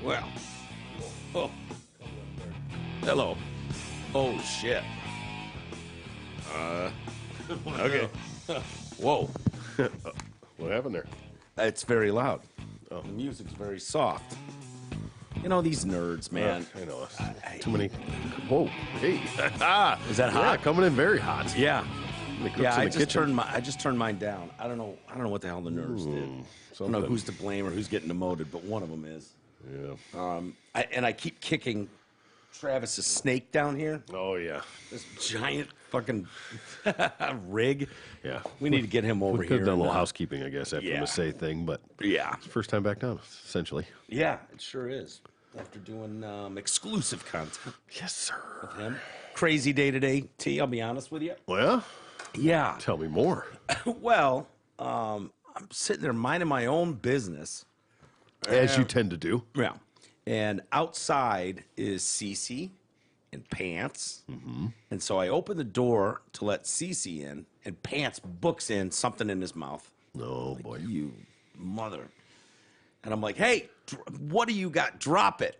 Well. Oh. Hello. Oh, shit. Okay. Whoa. What happened there? It's very loud. Oh. The music's very soft. You know, these nerds, man. I know. Too many. Whoa. Hey. Is that hot? Yeah, coming in very hot. Yeah. Yeah, I just turned mine down. I don't know what the hell the nerds did. I don't know who's to blame or who's getting demoted, but one of them is. Yeah. I keep kicking Travis's snake down here. Oh, yeah. This giant fucking rig. Yeah. We need to get him over we here. could have done a little housekeeping, I guess, after yeah. the Massey thing, but yeah. It's the first time back down, essentially. Yeah, it sure is. After doing exclusive content. Yes, sir. With him. Crazy day today, T, I'll be honest with you. Well? Yeah. Tell me more. Well, I'm sitting there minding my own business. As you tend to do. Yeah. And outside is Cece in Pants. Mm-hmm. And so I open the door to let Cece in, and Pants books in something in his mouth. Oh, like, boy. You mother. And I'm like, hey, what do you got? Drop it.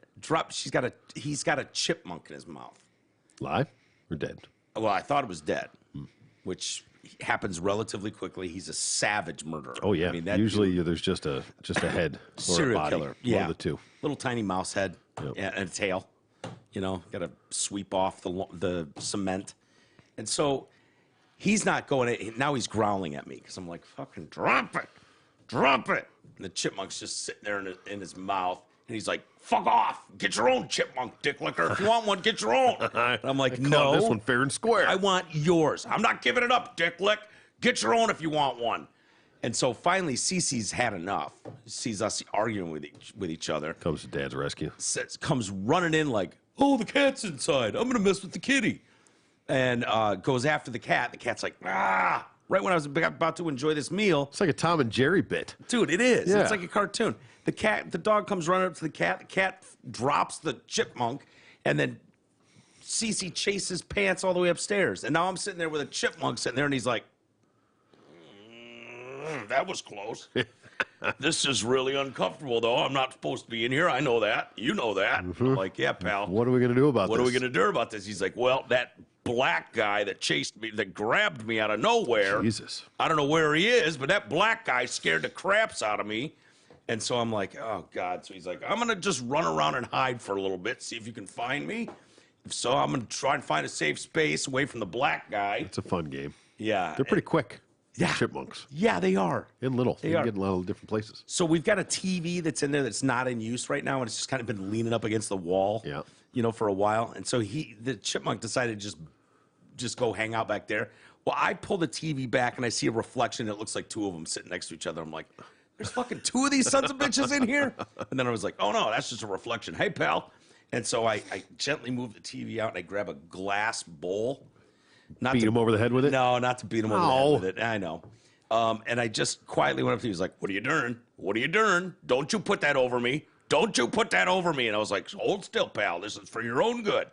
He's got a chipmunk in his mouth. Live or dead? Well, I thought it was dead, which happens relatively quickly. He's a savage murderer. Oh, yeah. I mean, that usually there's just a head or serial a body. killer. Yeah. One of the two. Little tiny mouse head. Yep. And a tail. You know, got to sweep off the cement. And so he's not going, now he's growling at me because I'm like, fucking drop it. Drop it. And the chipmunk's just sitting there in his mouth. And he's like, fuck off. Get your own chipmunk, dick licker. If you want one, get your own. And I'm like, no. This one fair and square. I want yours. I'm not giving it up, dick lick. Get your own if you want one. And so finally, Cece's had enough. Sees us arguing with each other. Comes to Dad's rescue. Comes running in like, oh, the cat's inside. I'm going to mess with the kitty. And goes after the cat. The cat's like, ah. Right when I was about to enjoy this meal. It's like a Tom and Jerry bit. Dude, it is. Yeah. It's like a cartoon. The dog comes running up to the cat. The cat drops the chipmunk. And then Cece chases Pants all the way upstairs. And now I'm sitting there with a chipmunk sitting there. And he's like, that was close. This is really uncomfortable, though. I'm not supposed to be in here. I know that. You know that. Mm-hmm. I'm like, yeah, pal. What are we going to do about this? What are we going to do about this? He's like, well, that black guy that chased me, that grabbed me out of nowhere. Jesus. I don't know where he is, but that black guy scared the craps out of me. And so I'm like, oh, God. So he's like, I'm going to just run around and hide for a little bit, see if you can find me. If so, I'm going to try and find a safe space away from the black guy. It's a fun game. Yeah. They're pretty quick. Yeah. Chipmunks. Yeah, they are. And little. They You are. can get in a lot of different places. So we've got a TV that's in there that's not in use right now, and it's just kind of been leaning up against the wall, Yeah. you know, for a while. And so the chipmunk decided to just go hang out back there. Well, I pull the TV back, and I see a reflection. It looks like two of them sitting next to each other. I'm like, there's fucking two of these sons of bitches in here? And then I was like, oh, no, that's just a reflection. Hey, pal. And so I gently move the TV out, and I grab a glass bowl. Beat him over the head with it? No, not to beat him over the head with it. I know. And I just quietly went up to him. He was like, what are you doing? What are you doing? Don't you put that over me. Don't you put that over me. And I was like, hold still, pal. This is for your own good.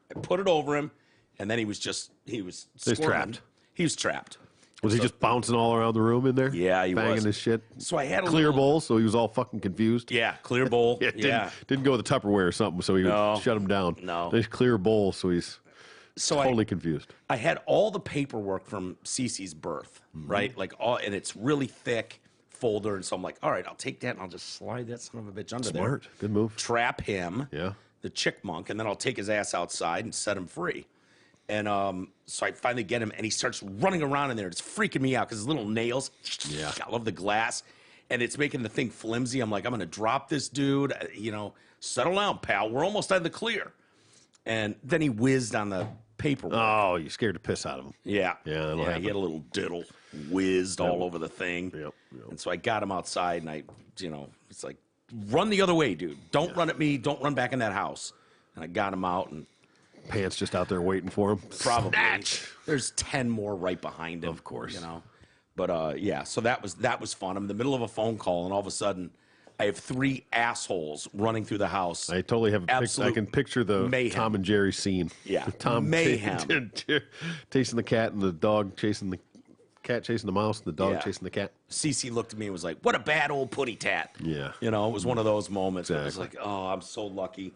I put it over him. And then he was trapped. He was trapped. Was he just bouncing all around the room in there? Yeah, he banging was. his shit? So I had a clear little- bowl, so he was all fucking confused? Yeah, clear bowl. Yeah, didn't go with the Tupperware or something, so he would shut him down. No. Nice clear bowl, so he's totally confused. I had all the paperwork from Cece's birth, right? Like and it's really thick folder. And so I'm like, all right, I'll take that and I'll just slide that son of a bitch under there. Smart. Good move. Trap him, Yeah. the chickmunk, and then I'll take his ass outside and set him free. And so I finally get him, and he starts running around in there. It's freaking me out because his little nails. Yeah. I love the glass, and it's making the thing flimsy. I'm like, I'm gonna drop this dude. You know, settle down, pal. We're almost in the clear. And then he whizzed on the paperwork. Oh, you scared the piss out of him. Yeah. Yeah, that'll happen. He had a little diddle whizzed all over the thing. Yep. And so I got him outside, and it's like, run the other way, dude. Don't run at me. Don't run back in that house. And I got him out, and Pants just out there waiting for him. probably Snatch! there's 10 more right behind him. Of course. You know. But yeah, so that was fun. I'm in the middle of a phone call, and all of a sudden, I have 3 assholes running through the house. I totally have I can picture the mayhem. Tom and Jerry scene. Yeah, The Tom mayhem. chasing the cat and the dog chasing the cat chasing the mouse, the dog chasing the cat. Cece looked at me and was like, what a bad old putty tat. Yeah. You know, it was one of those moments where I was Exactly. like, oh, I'm so lucky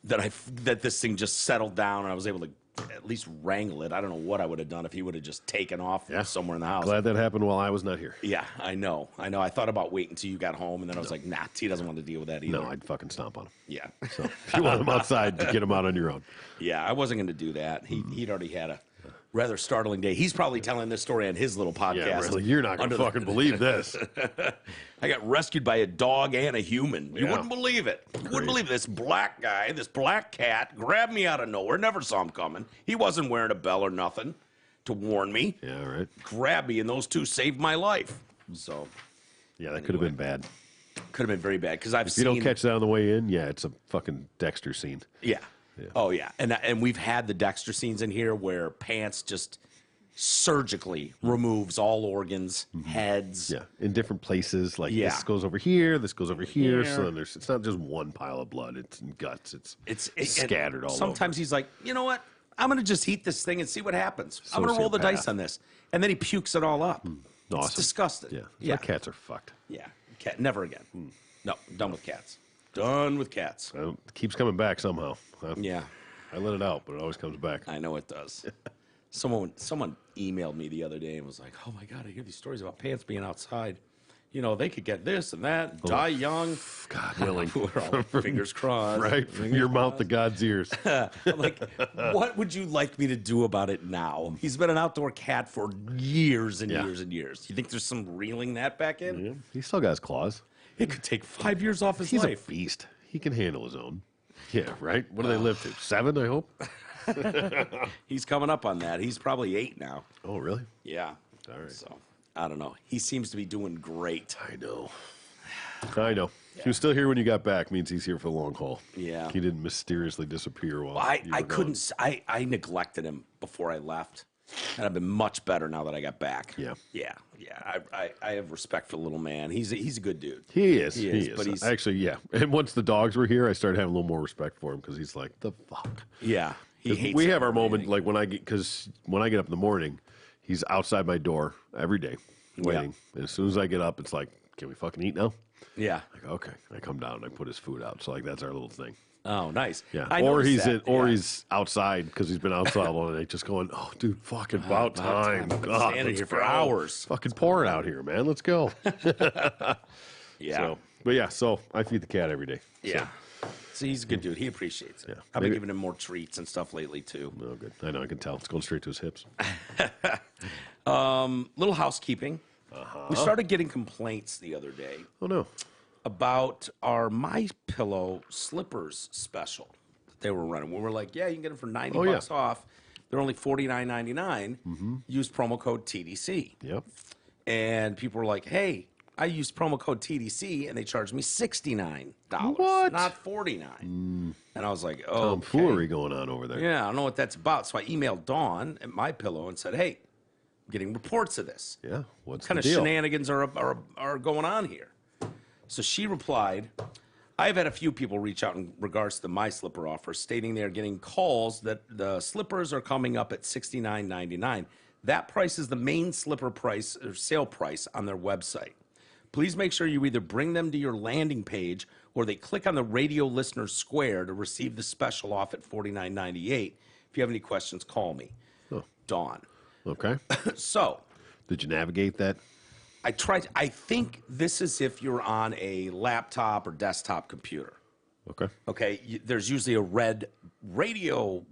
that this thing just settled down and I was able to at least wrangle it. I don't know what I would have done if he would have just taken off somewhere in the house. Glad that happened while I was not here. Yeah, I know. I thought about waiting until you got home, and then I was like, nah, T doesn't want to deal with that either. No, I'd fucking stomp on him. Yeah. So if you want him outside, to get him out on your own. Yeah, I wasn't going to do that. He'd already had a rather startling day. He's probably telling this story on his little podcast. Yeah, really. You're not going to fucking believe this. I got rescued by a dog and a human. You Yeah. wouldn't believe it. You wouldn't believe this black guy, this black cat, grabbed me out of nowhere. Never saw him coming. He wasn't wearing a bell or nothing to warn me. Yeah, right. Grabbed me, and those two saved my life. So, Yeah, that could have been bad. could have been very bad because I've If seen. you don't catch that on the way in, yeah, it's a fucking Dexter scene. Yeah. Oh yeah, and we've had the Dexter scenes in here where Pants just surgically removes all organs, heads. Yeah, in different places. Like Yeah. this goes over here, this goes over here. Here. So then it's not just one pile of blood. It's in guts. It's And scattered all sometimes over. he's like, you know what? I'm going to just eat this thing and see what happens. I'm going to roll the Sociopath. dice on this. And then he pukes it all up. Awesome. It's disgusting. Yeah, Yeah. cats are fucked. Yeah. Cat, never again. No, done with cats. Done with cats. It keeps coming back somehow. Yeah, I let it out, but it always comes back. I know it does. Someone emailed me the other day and was like, oh my God, I hear these stories about Pants being outside. You know, they could get this and that, die young. God willing. We're all fingers crossed. Right? From your mouth to God's ears. I'm like, what would you like me to do about it now? He's been an outdoor cat for years and years and years. You think there's some reeling that back in? Yeah, he still got his claws. It could take 5 years off his He's life. a beast. He can handle his own. Yeah, right? What do they live to? 7, I hope? He's coming up on that. He's probably 8 now. Oh, really? Yeah. All right. So, I don't know. He seems to be doing great. I know. I know. He was still here when you got back. Means he's here for the long haul. Yeah. He didn't mysteriously disappear while I you were couldn't. I neglected him before I left, and I've been much better now that I got back. Yeah. Yeah. I have respect for the little man. He's a good dude. He is. He is, but he's- actually, yeah. And once the dogs were here, I started having a little more respect for him because he's like, the fuck. Yeah. He hates We it have our more than moment, anything. like when I get up in the morning, he's outside my door every day waiting. And as soon as I get up, it's like, can we fucking eat now? Yeah. Like, okay. I come down and I put his food out. So like that's our little thing. Oh, nice. Yeah. I Or noticed he's that. Yeah. he's outside because he's been outside all night, just going, oh, dude, fucking about time. I've been God, standing let's here for go. hours. Fucking pour it out here, man. Let's go. Yeah. So, but yeah, so I feed the cat every day. Yeah. So he's a good dude. He appreciates it. Yeah. I've been Maybe- giving him more treats and stuff lately too. Oh, good. I know. I can tell. It's going straight to his hips. Little housekeeping. We started getting complaints the other day Oh, no. about our My Pillow slippers special that they were running. We were like, yeah, you can get them for 90 yeah. bucks off. They're only $49.99. Use promo code TDC. Yep. And people were like, hey, I used promo code TDC and they charged me $69, What? not $49. And I was like, oh, Tomfoolery going on over there. yeah, I don't know what that's about. So I emailed Dawn at My Pillow and said, hey, I'm getting reports of this. Yeah. What's What kind the of deal? shenanigans are going on here? So she replied, I've had a few people reach out in regards to the My Slipper offer, stating they are getting calls that the slippers are coming up at $69.99. That price is the main slipper price or sale price on their website. Please make sure you either bring them to your landing page or they click on the radio listener square to receive the special off at $49.98. If you have any questions, call me. Dawn. Okay. So Did you navigate that? I think this is if you're on a laptop or desktop computer. Okay. Okay, there's usually a red radio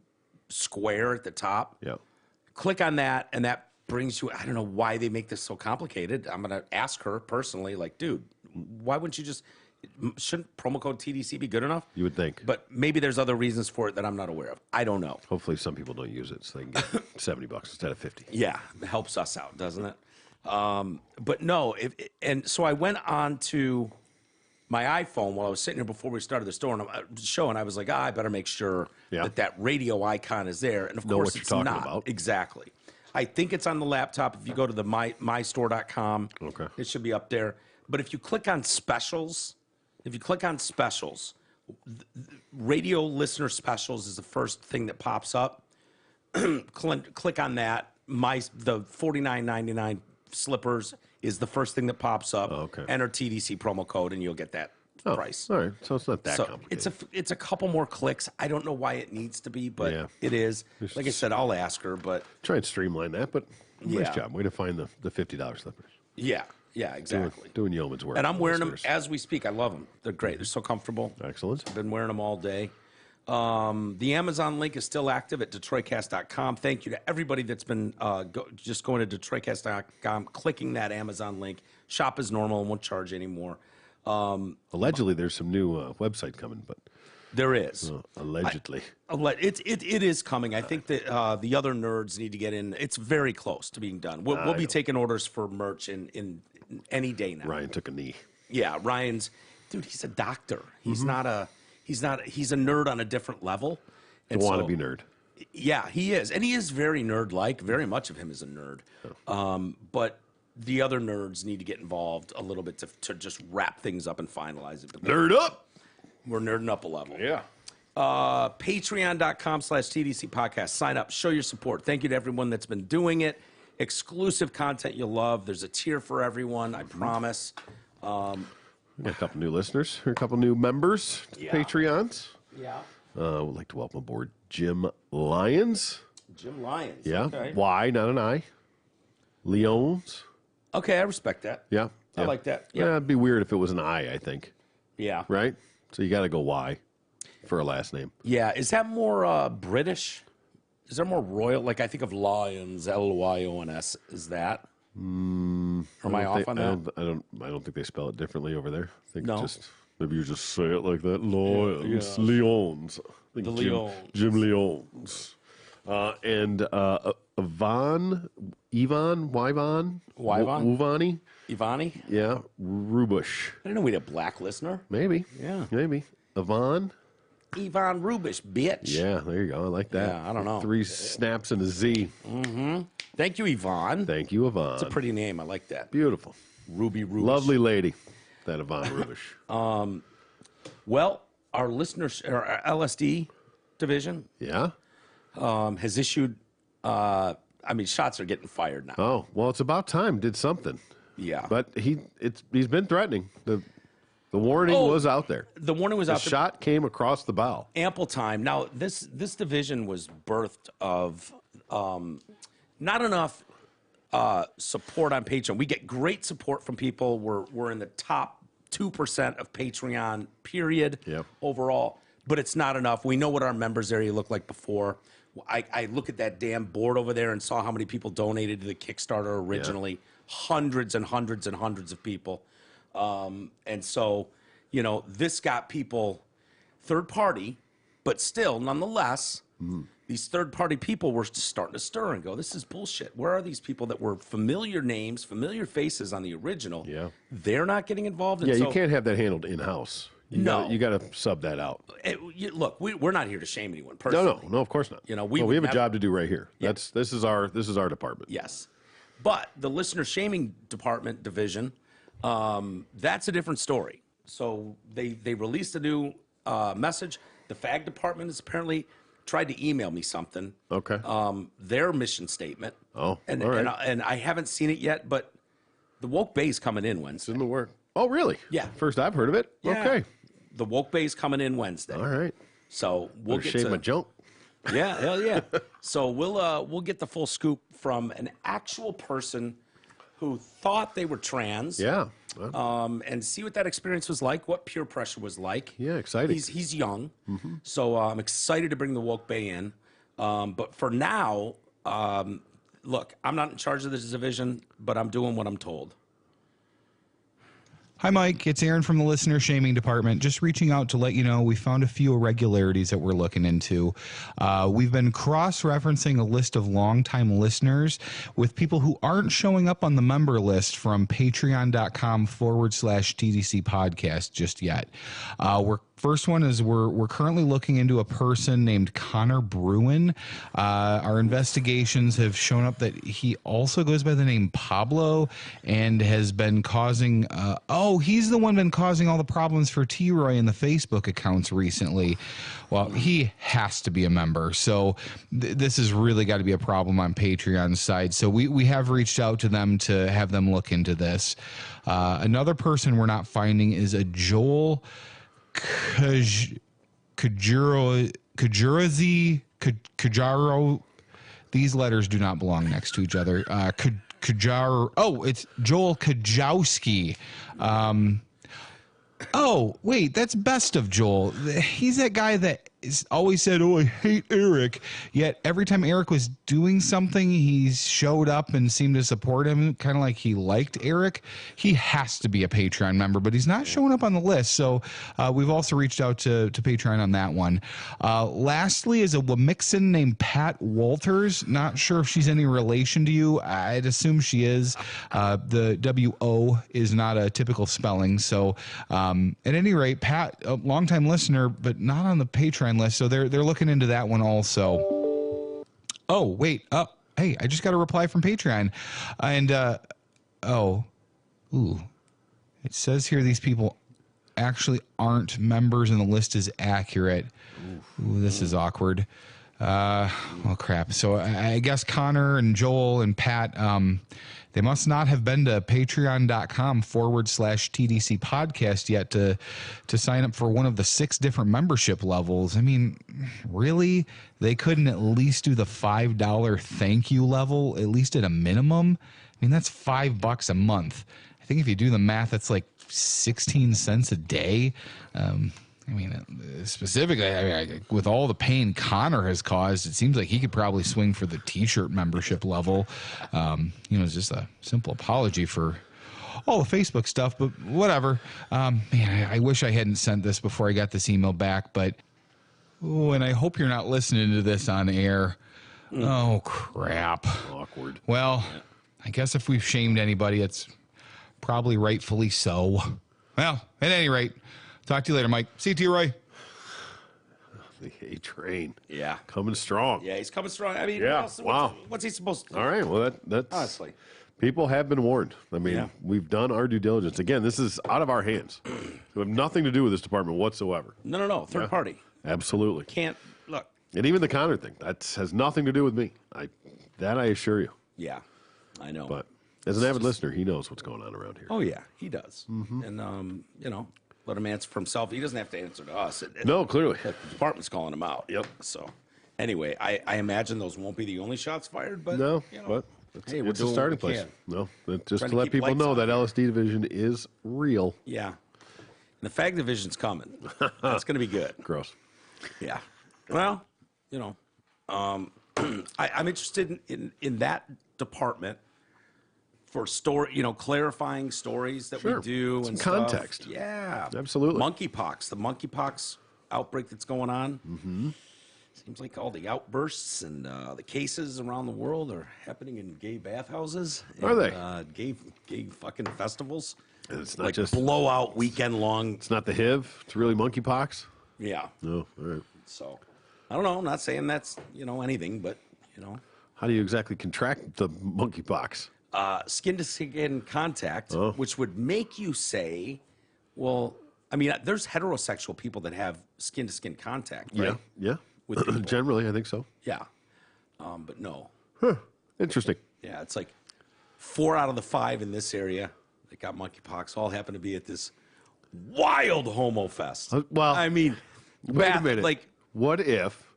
square at the top. Yeah. Click on that, and that brings you. I don't know why they make this so complicated. I'm gonna ask her personally, like, dude, why wouldn't you just? Shouldn't promo code TDC be good enough? You would think. But maybe there's other reasons for it that I'm not aware of. I don't know. Hopefully some people don't use it so they can get $70 instead of 50. Yeah, it helps us out, doesn't it? But no, and so I went on to my iPhone while I was sitting here before we started the show, and I was like, I better make sure Yeah. that radio icon is there. And of Know course, what you're it's talking not. about. Exactly. I think it's on the laptop. If you go to the mystore.com, Okay. it should be up there. But if you click on specials, radio listener specials is the first thing that pops up. Click on that, the $49.99 slippers is the first thing that pops up. Okay. Enter TDC promo code and you'll get that price. All right, so it's not that complicated. It's a couple more clicks. I don't know why it needs to be, but it is. Like I said, I'll ask her, but try and streamline that. But nice job, way to find the $50 slippers. Yeah, exactly. Doing yeoman's work. And I'm wearing them as we speak. I love them. They're great. They're so comfortable. Excellent. I've been wearing them all day. The Amazon link is still active at DetroitCast.com. Thank you to everybody that's been just going to DetroitCast.com, clicking that Amazon link. Shop as normal and won't charge anymore. Allegedly, there's some new website coming, but there is. Allegedly. It is coming. I think that the other nerds need to get in. It's very close to being done. We'll be taking orders for merch in any day now. Ryan took a knee. Yeah, Ryan's, dude, he's a doctor. He's not a... He's a nerd on a different level. And wannabe nerd. Yeah, he is. And he is very nerd-like. Very much of him is a nerd. But the other nerds need to get involved a little bit to just wrap things up and finalize it. But Nerd up! We're nerding up a level. Yeah. Patreon.com/TDC Podcast. Sign up. Show your support. Thank you to everyone that's been doing it. Exclusive content you'll love. There's a tier for everyone, I promise. We got a couple new listeners, a couple new members, Patreons. Yeah. Would like to welcome aboard Jim Lyons. Jim Lyons. Yeah. Okay. Y, not an I. Leons. Okay, I respect that. Yeah. I like that. Yeah, it'd be weird if it was an I think. Yeah. Right? So you got to go Y for a last name. Yeah. Is that more British? Is there more royal? Like I think of Lyons, Lyons. Is that? Or am I off on that? I don't think they spell it differently over there. I think No. maybe you just say it like that. Lyons. Yeah. Leons. I think The Jim, Leons. Jim Leons. And Yvonne, Uvani. Ivani? Yeah, Rubush. I didn't know we had a black listener. Maybe. Yeah. Maybe. Yvonne. Ivan Rubish, bitch. Yeah, there you go. I like that. Yeah, I don't know. 3 snaps and a Z. Thank you, Yvonne. Thank you, Yvonne. It's a pretty name. I like that. Beautiful. Ruby Rubish. Lovely lady, that Yvonne Rubish. Well, our listeners, our LSD division Yeah? has issued, shots are getting fired now. Oh, well, it's about time. Did something. Yeah. But he's been threatening. The warning was out there. The warning was The out there. shot came across the bow. Ample time. Now, this division was birthed of not enough support on Patreon. We get great support from people. We're in the top 2% of Patreon, period, overall. But it's not enough. We know what our members area looked like before. I look at that damn board over there and saw how many people donated to the Kickstarter originally. Hundreds and hundreds and hundreds of people. And so, this got people third party, but still, nonetheless, these third party people were starting to stir and go, this is bullshit. Where are these people that were familiar names, familiar faces on the original? Yeah. They're not getting involved. And You can't have that handled in-house. You got to sub that out. Look, we're not here to shame anyone personally. No, of course not. We have a job to do right here. This is our department. Yes. But the listener shaming department division, that's a different story. So they released a new message. The FAG department has apparently tried to email me something. Okay. Their mission statement. Oh, and, all right. and I haven't seen it yet, but the woke bay's coming in Wednesday. It's in the work. Oh, really? Yeah. First I've heard of it. Yeah. Okay. The woke bay's coming in Wednesday. All right. So we'll Better get shave my junk. Yeah, hell yeah. So we'll get the full scoop from an actual person who thought they were trans. Yeah. And see what that experience was like, what peer pressure was like. Yeah, exciting. He's young, so I'm excited to bring the woke bay in. But for now, look, I'm not in charge of this division, but I'm doing what I'm told. Hi, Mike. It's Aaron from the Listener Shaming Department. Just reaching out to let you know we found a few irregularities that we're looking into. We've been cross-referencing a list of longtime listeners with people who aren't showing up on the member list from patreon.com/TDC Podcast just yet. First one is we're currently looking into a person named Connor Bruin. Our investigations have shown up that he also goes by the name Pablo and has been causing Oh, he's the one been causing all the problems for T-Roy in the Facebook accounts recently. Well, he has to be a member. So this has really got to be a problem on Patreon's side. So we have reached out to them to have them look into this. Another person we're not finding is a Joel Kajaro. These letters do not belong next to each other. Kajaro. Oh, it's Joel Kajowski. Oh, wait, that's Best of Joel. He's that guy that always said, "Oh, I hate Eric." Yet every time Eric was doing something, he showed up and seemed to support him, kind of like he liked Eric. He has to be a Patreon member, but he's not showing up on the list. So we've also reached out to Patreon on that one. Lastly is a Wamixan named Pat Walters. Not sure if she's any relation to you. I'd assume she is. The W-O is not a typical spelling. So at any rate, Pat, a longtime listener, but not on the Patreon list, so they're looking into that one also. Oh, wait. Hey, I just got a reply from Patreon. And it says here these people actually aren't members and the list is accurate. Ooh, this is awkward. Well, crap. So I guess Connor and Joel and Pat, they must not have been to patreon.com/TDC podcast yet to sign up for one of the 6 different membership levels. I mean, really? They couldn't at least do the $5 thank you level, at least at a minimum? I mean, that's $5 a month. I think if you do the math, that's like 16 cents a day. I mean, specifically, with all the pain Connor has caused, it seems like he could probably swing for the T-shirt membership level. It's just a simple apology for all the Facebook stuff, but whatever. Man, I wish I hadn't sent this before I got this email back, but and I hope you're not listening to this on air. Oh, crap. Awkward. Well, I guess if we've shamed anybody, it's probably rightfully so. Well, at any rate, talk to you later, Mike. See you, Roy. The A train. Yeah. Coming strong. Yeah, he's coming strong. I mean, Yeah. Wow. What's he supposed to do? All right. Well, that's Honestly. People have been warned. I mean, we've done our due diligence. Again, this is out of our hands. We have nothing to do with this department whatsoever. No. Third party. Absolutely. Can't look. And even the Connor thing, that has nothing to do with me. I assure you. Yeah, I know. But as an avid listener, he knows what's going on around here. Oh yeah, he does. And let him answer for himself. He doesn't have to answer to us. No, clearly. The department's calling him out. Yep. So, anyway, I imagine those won't be the only shots fired, but No, you know, but hey, it's a starting place. No, just Trying to to let keep people lights know on that here. LSD division is real. yeah. And the fag division's coming. That's going to be good. Gross. Yeah. Well, I'm interested in that department for clarifying stories that we do Some and stuff. context. Yeah. Absolutely. Monkeypox, the monkeypox outbreak that's going on. Mm-hmm. Seems like all the outbursts and the cases around the world are happening in gay bathhouses. Are they? Gay fucking festivals. And it's not Like just blowout weekend long. It's not the HIV. It's really monkeypox. Yeah. No, all right. So, I don't know. I'm not saying that's, anything, but, How do you exactly contract the monkeypox? Skin-to-skin contact, which would make you say, well, I mean, there's heterosexual people that have skin-to-skin contact, right? Yeah. With people. Generally, I think so. Yeah. But no. Huh. Interesting. Yeah, it's like 4 out of the 5 in this area that got monkeypox all happen to be at this wild homo fest. Well, I mean, wait a minute. Like, what if,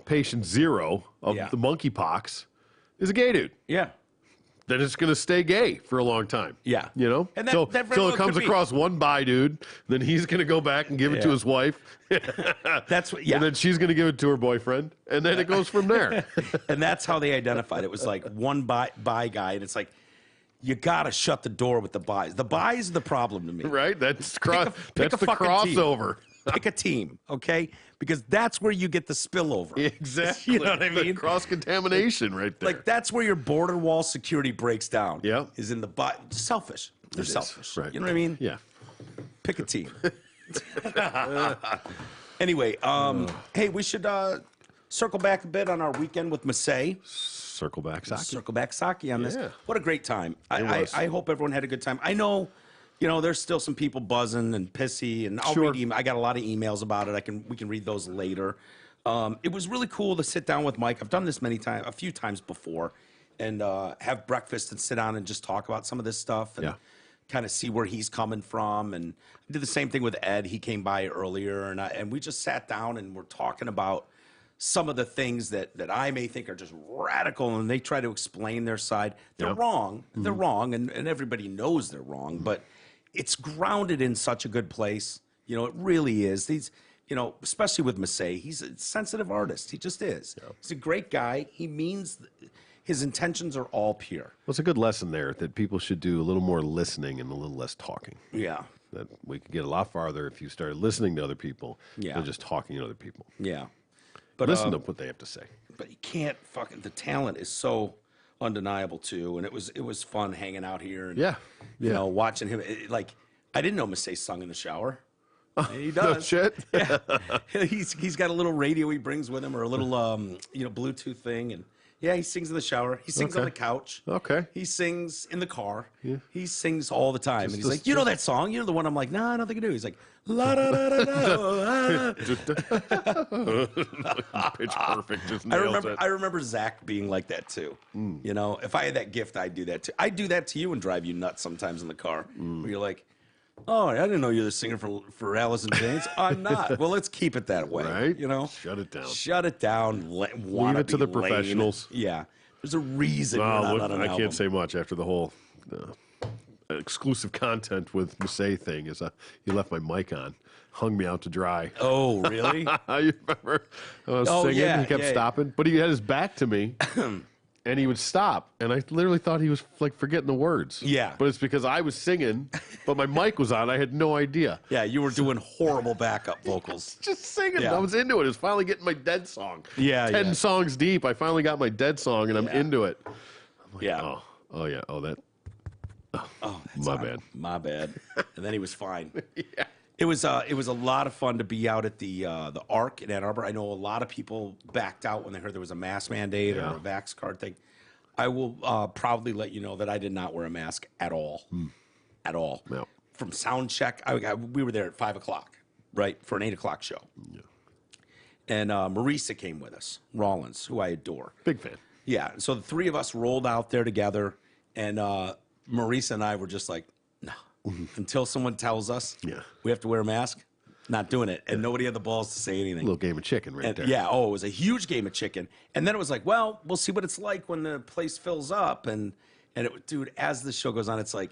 patient 0 of the monkeypox is a gay dude? yeah. Then it's going to stay gay for a long time. Yeah. And so that very till well it comes could be. across one bi dude, then he's going to go back and give it to his wife. That's what, yeah. And then she's going to give it to her boyfriend. And then it goes from there. And that's how they identified it. It was like one bi guy, and it's like, you got to shut the door with the bis. The bis are the problem to me. Right? That's Pick that's a the fucking crossover. Pick a team, okay? Because that's where you get the spillover. Exactly. You know what I The mean? cross-contamination right there. Like, that's where your border wall security breaks down. Yeah. Is in the selfish. They're It is, selfish. right. You know what I mean? Yeah. Pick a team. Anyway, hey, we should circle back a bit on our weekend with Masay. Circle back, Saki. Circle back Saki on this. Yeah. What a great time. was. I hope everyone had a good time. I know you know, there's still some people buzzing and pissy, and I'll read I got a lot of emails about it. We can read those later. It was really cool to sit down with Mike. I've done this a few times before, and have breakfast and sit down and just talk about some of this stuff and kind of see where he's coming from. And I did the same thing with Ed. He came by earlier, and we just sat down and we're talking about some of the things that I may think are just radical, and they try to explain their side. They're wrong. They're wrong, and everybody knows they're wrong, but it's grounded in such a good place. You know, it really is. These, you know, especially with Massey, he's a sensitive artist. He just is. He's a great guy. He means his intentions are all pure. Well, it's a good lesson there that people should do a little more listening and a little less talking. Yeah. That we could get a lot farther if you started listening to other people than just talking to other people. Yeah. But listen to what they have to say. But you can't the talent is so undeniable too, and it was fun hanging out here and you know, watching him. Like, I didn't know Massey sung in the shower. He does. No shit. Yeah. He's got a little radio he brings with him, or a little you know, Bluetooth thing, and he sings in the shower. He sings on the couch. Okay. He sings in the car. Yeah. He sings all the time. And he's like, just, you know that song? You know the one? I'm like, nah, I don't think I do. He's like, la da da da da. Pitch perfect. Just nails it. I remember Zach being like that too. You know, if I had that gift, I'd do that too. I'd do that to you and drive you nuts sometimes in the car. Where you're like, oh, I didn't know you were the singer for Alice in Chains. I'm not. Well, let's keep it that way. Right? You know? Shut it down. Shut it down. Leave it to the professionals. Yeah. There's a reason you're not on an I album. can't say much after the whole exclusive content with Massey thing. He left my mic on. Hung me out to dry. Oh, really? You remember? I was singing. Yeah, he kept stopping. But he had his back to me. And he would stop, and I literally thought he was like forgetting the words. Yeah. But it's because I was singing, but my mic was on. I had no idea. Yeah, you were doing horrible backup vocals. Just singing. Yeah. I was into it. It was finally getting my dead song. Yeah, 10 songs deep. I finally got my dead song, and I'm into it. I'm like, Yeah. Oh, yeah. Oh, that. Oh, that's My bad. My bad. And then he was fine. Yeah. It was a lot of fun to be out at the Arc in Ann Arbor. I know a lot of people backed out when they heard there was a mask mandate or a vax card thing. I will proudly let you know that I did not wear a mask at all. At all. No. From sound check, we were there at 5 o'clock, right, for an 8 o'clock show. Yeah. And Marisa came with us, Rollins, who I adore. Big fan. Yeah. So the three of us rolled out there together, and Marisa and I were just like, no. Until someone tells us we have to wear a mask, not doing it. And nobody had the balls to say anything. A little game of chicken right there. Yeah, it was a huge game of chicken. And then it was like, well, we'll see what it's like when the place fills up. And dude, as the show goes on, it's like,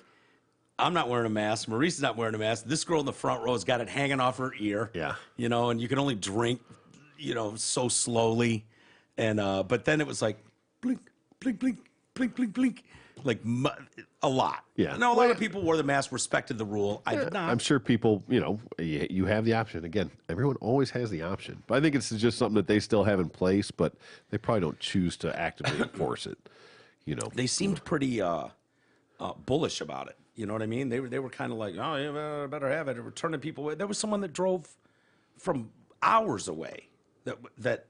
I'm not wearing a mask. Maurice's not wearing a mask. This girl in the front row has got it hanging off her ear. Yeah. You know, and you can only drink, you know, so slowly. And but then it was like, blink, blink, blink, blink, blink, blink. Like a lot. Yeah. No, a lot of people wore the mask, respected the rule. I did not. I'm sure people, you know, you have the option. Again, everyone always has the option. But I think it's just something that they still have in place, but they probably don't choose to actively enforce it. You know, they seemed pretty bullish about it. You know what I mean? They were kind of like, oh, yeah, better have it. Returning people away. There was someone that drove from hours away that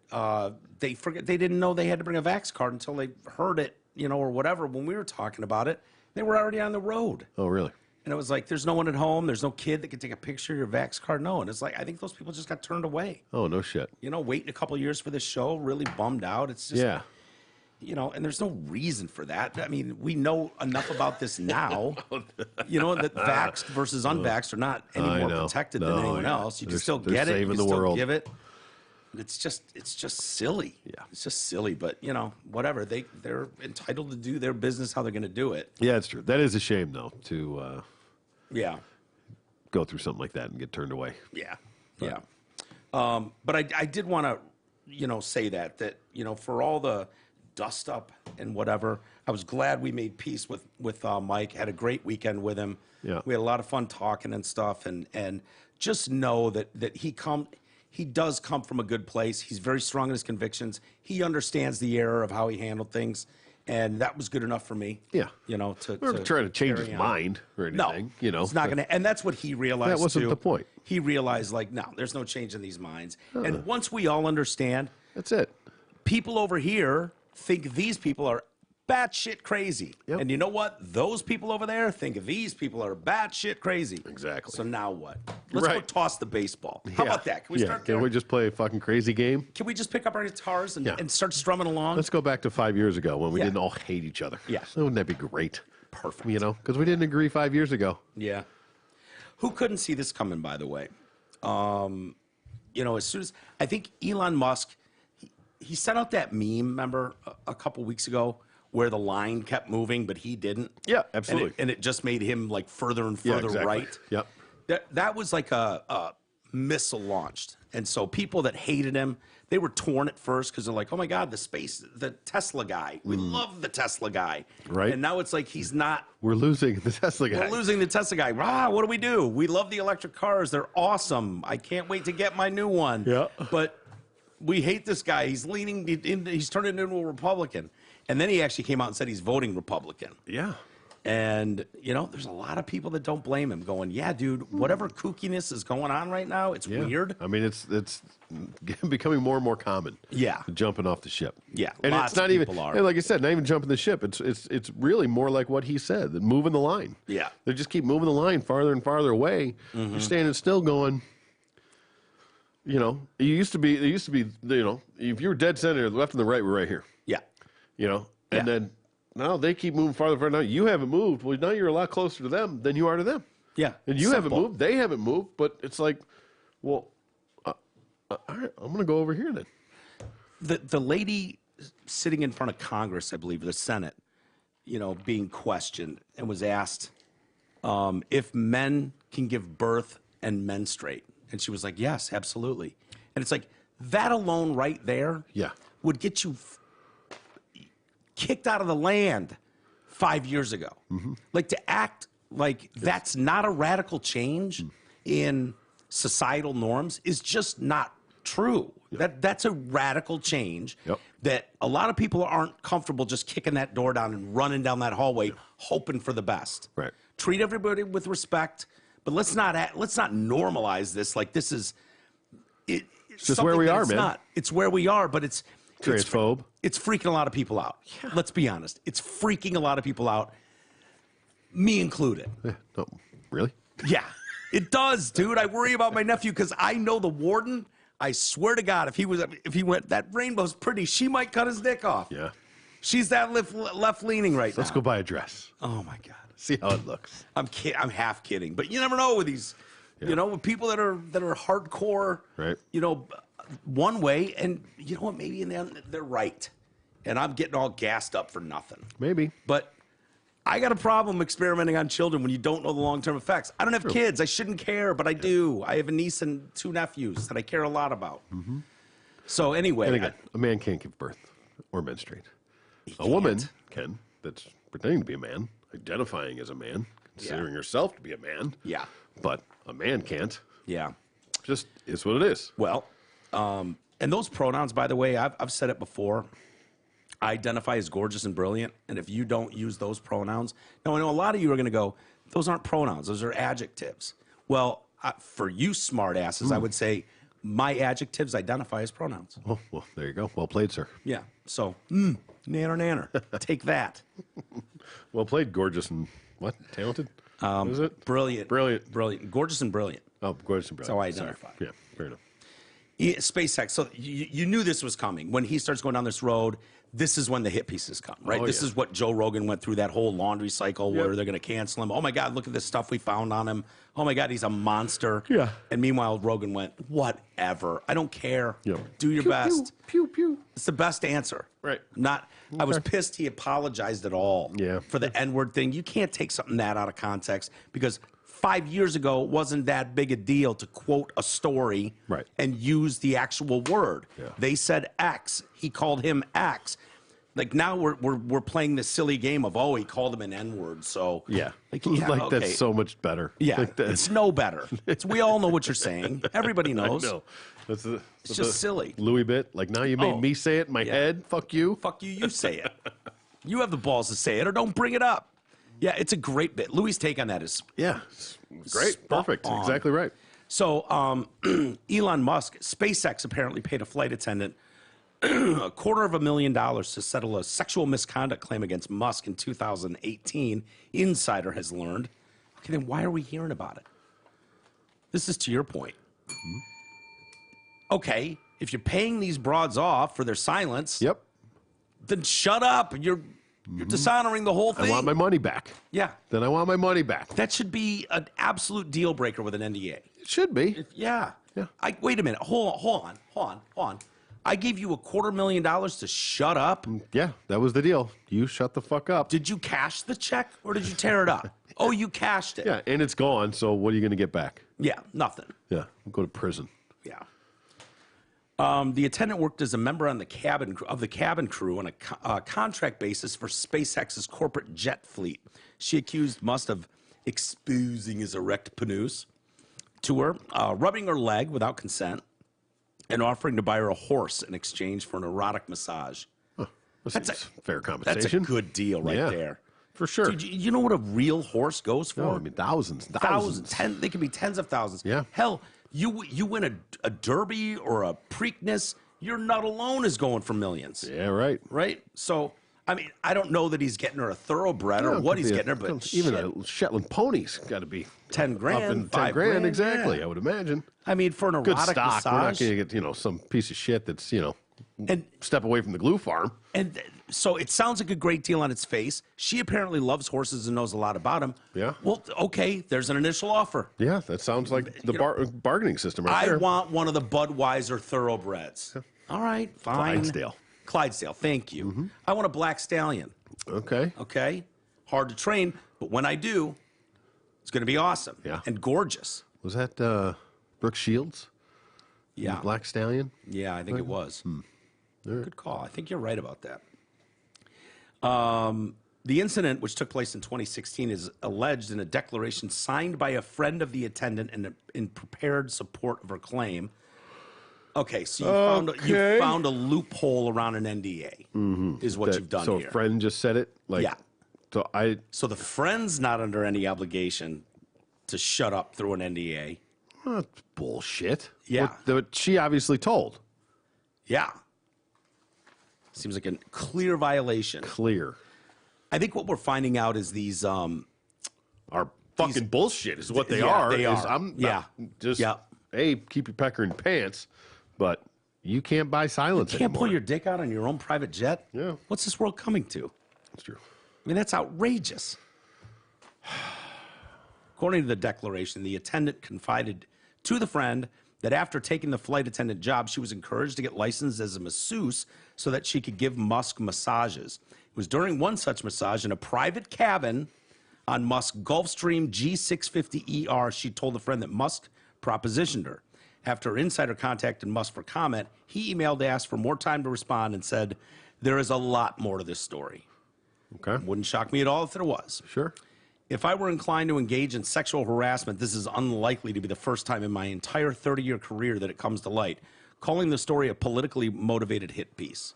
they didn't know they had to bring a vax card until they heard it. You know, or whatever, when we were talking about it, they were already on the road. Oh, really? And it was like, there's no one at home. There's no kid that can take a picture of your vax card. No. And it's like, I think those people just got turned away. Oh, no shit. You know, waiting a couple of years for this show, really bummed out. It's just, you know, and there's no reason for that. I mean, we know enough about this now, you know, that vaxxed versus unvaxxed are not any more protected than anyone else. You can still get it. You can still give it. It's just silly. Yeah, it's just silly. But you know, whatever. They're entitled to do their business how they're going to do it. Yeah, it's true. That is a shame, though, to go through something like that and get turned away. Yeah, but I did want to, you know, say that you know, for all the dust up and whatever, I was glad we made peace with Mike. Had a great weekend with him. Yeah, we had a lot of fun talking and stuff, and just know that he does come from a good place. He's very strong in his convictions. He understands the error of how he handled things, and that was good enough for me. Yeah, you know, to try to change his mind or anything. No, you know, it's not going to. And that's what he realized. That wasn't the point. He realized, like, no, there's no change in these minds. And once we all understand, that's it. People over here think these people are batshit crazy. Yep. And you know what? Those people over there think these people are batshit crazy. Exactly. So now what? Let's go toss the baseball. How about that? Can we start there? Can we just play a fucking crazy game? Can we just pick up our guitars and start strumming along? Let's go back to 5 years ago when we didn't all hate each other. Yeah. Wouldn't that be great? Perfect. You know, because we didn't agree 5 years ago. Yeah. Who couldn't see this coming, by the way? You know, as soon as I think Elon Musk, he sent out that meme, remember, a couple weeks ago, where the line kept moving, but he didn't. Yeah, absolutely. And it just made him like further and further right. Yep. That was like a missile launched. And so people that hated him, they were torn at first because they're like, oh my God, the Tesla guy. We love the Tesla guy. Right. And now it's like he's not. We're losing the Tesla guy. We're losing the Tesla guy. Rah, what do? We love the electric cars. They're awesome. I can't wait to get my new one. Yeah. But we hate this guy. He's he's turning into a Republican. And then he actually came out and said he's voting Republican. Yeah. And, you know, there's a lot of people that don't blame him going, yeah, dude, whatever kookiness is going on right now, it's weird. I mean, it's becoming more and more common. Yeah. Jumping off the ship. Yeah. And Lots it's not of even, people are. and like I said, not even jumping the ship. It's really more like what he said, moving the line. Yeah. They just keep moving the line farther and farther away. You're standing still going, you know, it used to be, you know, if you were dead center, the left and the right were right here. Yeah. You know, and then now they keep moving farther and farther. Now you haven't moved. Well, now you're a lot closer to them than you are to them. Yeah. And you haven't moved. They haven't moved. But it's like, well, all right, I'm going to go over here then. The lady sitting in front of Congress, I believe, the Senate, you know, being questioned and was asked if men can give birth and menstruate. And she was like, yes, absolutely. And it's like, that alone right there would get you kicked out of the land 5 years ago. Like, to act like that's not a radical change in societal norms is just not true. That's a radical change that a lot of people aren't comfortable just kicking that door down and running down that hallway hoping for the best. Right. Treat everybody with respect, but let's not normalize this like this is it. It's just where we are, man. Not. It's where we are, but it's transphobe. It's freaking a lot of people out. Let's be honest. It's freaking a lot of people out, me included. No, really? Yeah, it does, dude. I worry about my nephew because I know the warden. I swear to God, if he went, that rainbow's pretty, she might cut his dick off. Yeah. She's that left leaning right now. Let's go buy a dress. Oh my God. See how it looks. I'm half kidding, but you never know with these, you know, with people that are hardcore, right? You know, one way, and you know what? Maybe in the end they're right, and I'm getting all gassed up for nothing. Maybe, but I got a problem experimenting on children when you don't know the long-term effects. I don't have kids. I shouldn't care, but I do. I have a niece and 2 nephews that I care a lot about. So anyway, and again, a man can't give birth or menstruate. A woman can. That's pretending to be a man, identifying as a man, considering herself to be a man. Yeah. But a man can't. Yeah. Just is what it is. Well, and those pronouns, by the way, I've said it before. I identify as gorgeous and brilliant, and if you don't use those pronouns, now I know a lot of you are going to go, those aren't pronouns, those are adjectives. Well, for you smart asses, I would say my adjectives identify as pronouns. Oh, well, there you go. Well played, sir. Yeah. So, nanner. Take that. Well played, gorgeous and what? Talented? What is it? Brilliant. Brilliant. Gorgeous and brilliant. Oh, gorgeous and brilliant. That's how I identify. Sorry. Yeah, fair enough. SpaceX. So you knew this was coming. When he starts going down this road, this is when the hit pieces come, right? This is what Joe Rogan went through, that whole laundry cycle where they're going to cancel him. Oh, my God, look at this stuff we found on him. Oh, my God, he's a monster. Yeah. And meanwhile, Rogan went, whatever. I don't care. Yep. Do your best. Pew, pew. It's the best answer. Right. I was pissed he apologized at all for the N-word thing. You can't take something that out of context because 5 years ago, it wasn't that big a deal to quote a story and use the actual word. Yeah. They said X. He called him X. Like now we're playing this silly game of, he called him an N-word. So that's so much better. Yeah, like it's no better. We all know what you're saying. Everybody knows. No, it's just silly. Louis bit. Like now you made me say it in my head. Fuck you. Fuck you. You say it. You have the balls to say it, or don't bring it up. Yeah, it's a great bit. Louis' take on that is great, perfect, exactly right. So Elon Musk, SpaceX apparently paid a flight attendant $250,000 to settle a sexual misconduct claim against Musk in 2018, Insider has learned. Okay, then why are we hearing about it? This is to your point. Okay, if you're paying these broads off for their silence, Yep. then shut up. You're dishonoring the whole thing. I want my money back. Yeah. Then I want my money back. That should be an absolute deal breaker with an NDA. It should be. Yeah. Yeah. Wait a minute. Hold on. I gave you $250,000 to shut up. Yeah, that was the deal. You shut the fuck up. Did you cash the check or did you tear it up? Oh, you cashed it. Yeah, and it's gone, so what are you going to get back? Yeah, nothing. Yeah, go to prison. Yeah. The attendant worked as a member on the cabin crew on a contract basis for SpaceX's corporate jet fleet. She accused Musk of exposing his erect penis to her, rubbing her leg without consent, and offering to buy her a horse in exchange for an erotic massage. That's a fair That's compensation. a good deal right there. For sure. Dude, you know what a real horse goes for? No, I mean, thousands. They can be tens of thousands. Yeah. Hell, you win a Derby or a Preakness, your nut alone is going for millions. Yeah, right. Right? So, I mean, I don't know that he's getting her a thoroughbred or what he's getting her, but even shit, a Shetland pony's got to be 10 grand, up in 10 5 grand, grand, exactly. yeah. I would imagine. I mean, for an Good erotic stock. We're not massage. going to get some piece of shit that's And step away from the glue farm. And so it sounds like a great deal on its face. She apparently loves horses and knows a lot about them. Yeah. Well, okay, there's an initial offer. Yeah, that sounds like the bargaining system right there. I want one of the Budweiser thoroughbreds. All right, fine. Clydesdale, thank you. I want a black stallion. Okay. Okay? Hard to train, but when I do, it's going to be awesome. Yeah. And gorgeous. Was that Brooke Shields? Yeah. Black Stallion? Yeah, I think it was. Good call. I think you're right about that. The incident, which took place in 2016, is alleged in a declaration signed by a friend of the attendant in prepared support of her claim. Okay, so you found a loophole around an NDA, is what you've done so here. So a friend just said it? Like, Yeah. So the friend's not under any obligation to shut up through an NDA. That's bullshit. Yeah. What she obviously told. Yeah. Seems like a clear violation. Clear. I think what we're finding out is these Are fucking bullshit is what they Yeah, are. they is are. I'm Yeah. just, Yeah. hey, keep your pecker in your pants, but you can't buy silence can't anymore. pull your dick out on your own private jet. Yeah. What's this world coming to? That's true. I mean, that's outrageous. According to the declaration, the attendant confided to the friend that after taking the flight attendant job, she was encouraged to get licensed as a masseuse so that she could give Musk massages. It was during one such massage in a private cabin on Musk's Gulfstream G650ER, she told a friend that Musk propositioned her. After her insider contacted Musk for comment, he emailed to ask for more time to respond and said, "There is a lot more to this story." Okay. Wouldn't shock me at all if there was. Sure. If I were inclined to engage in sexual harassment, this is unlikely to be the first time in my entire 30-year career that it comes to light. Calling the story a politically motivated hit piece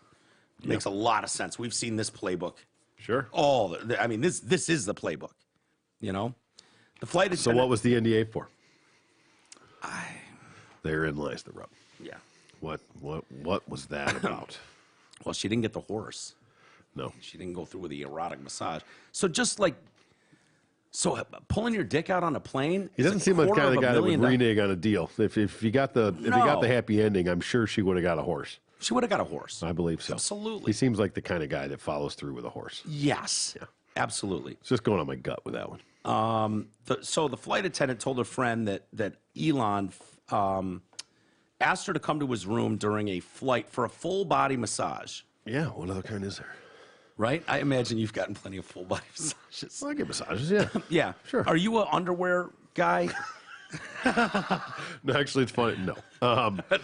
makes a lot of sense. We've seen this playbook. Sure. This is the playbook. You know, the flight attendant. So what was the NDA for? Therein lies the rub. Yeah. What was that about? Well, she didn't get the horse. No. She didn't go through with the erotic massage. So pulling your dick out on a plane. He doesn't seem like the kind of guy that would renege on a deal. If you got the happy ending, I'm sure she would have got a horse. She would have got a horse. I believe so. Absolutely. He seems like the kind of guy that follows through with a horse. Yes. Yeah. Absolutely. It's just going on my gut with that one. So the flight attendant told her friend that Elon asked her to come to his room during a flight for a full body massage. Yeah. What other kind is there? Right? I imagine you've gotten plenty of full body massages. Well, I get massages. Yeah. Yeah. Sure. Are you an underwear guy? No, actually, it's funny. No.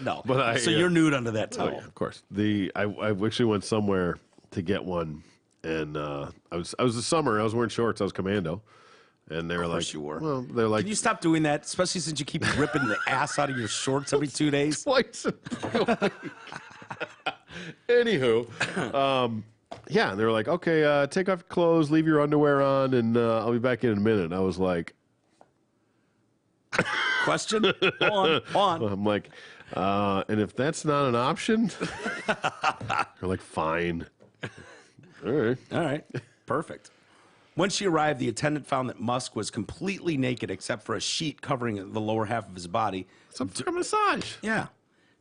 No. But so you're nude under that Oh, towel. yeah, of course. I actually went somewhere to get one, and I was the summer. I was wearing shorts. I was commando, and they were like, you were. Well, they're like, Can you stop doing that? Especially since you keep ripping the ass out of your shorts every 2 days. twice a week. Anywho, yeah, and they were like, okay, take off your clothes, leave your underwear on, and I'll be back in a minute. And I was like, Question? Go on. I'm like, and if that's not an option, they're like, fine. All right. Perfect. When she arrived, the attendant found that Musk was completely naked except for a sheet covering the lower half of his body. Some sort of massage. Yeah.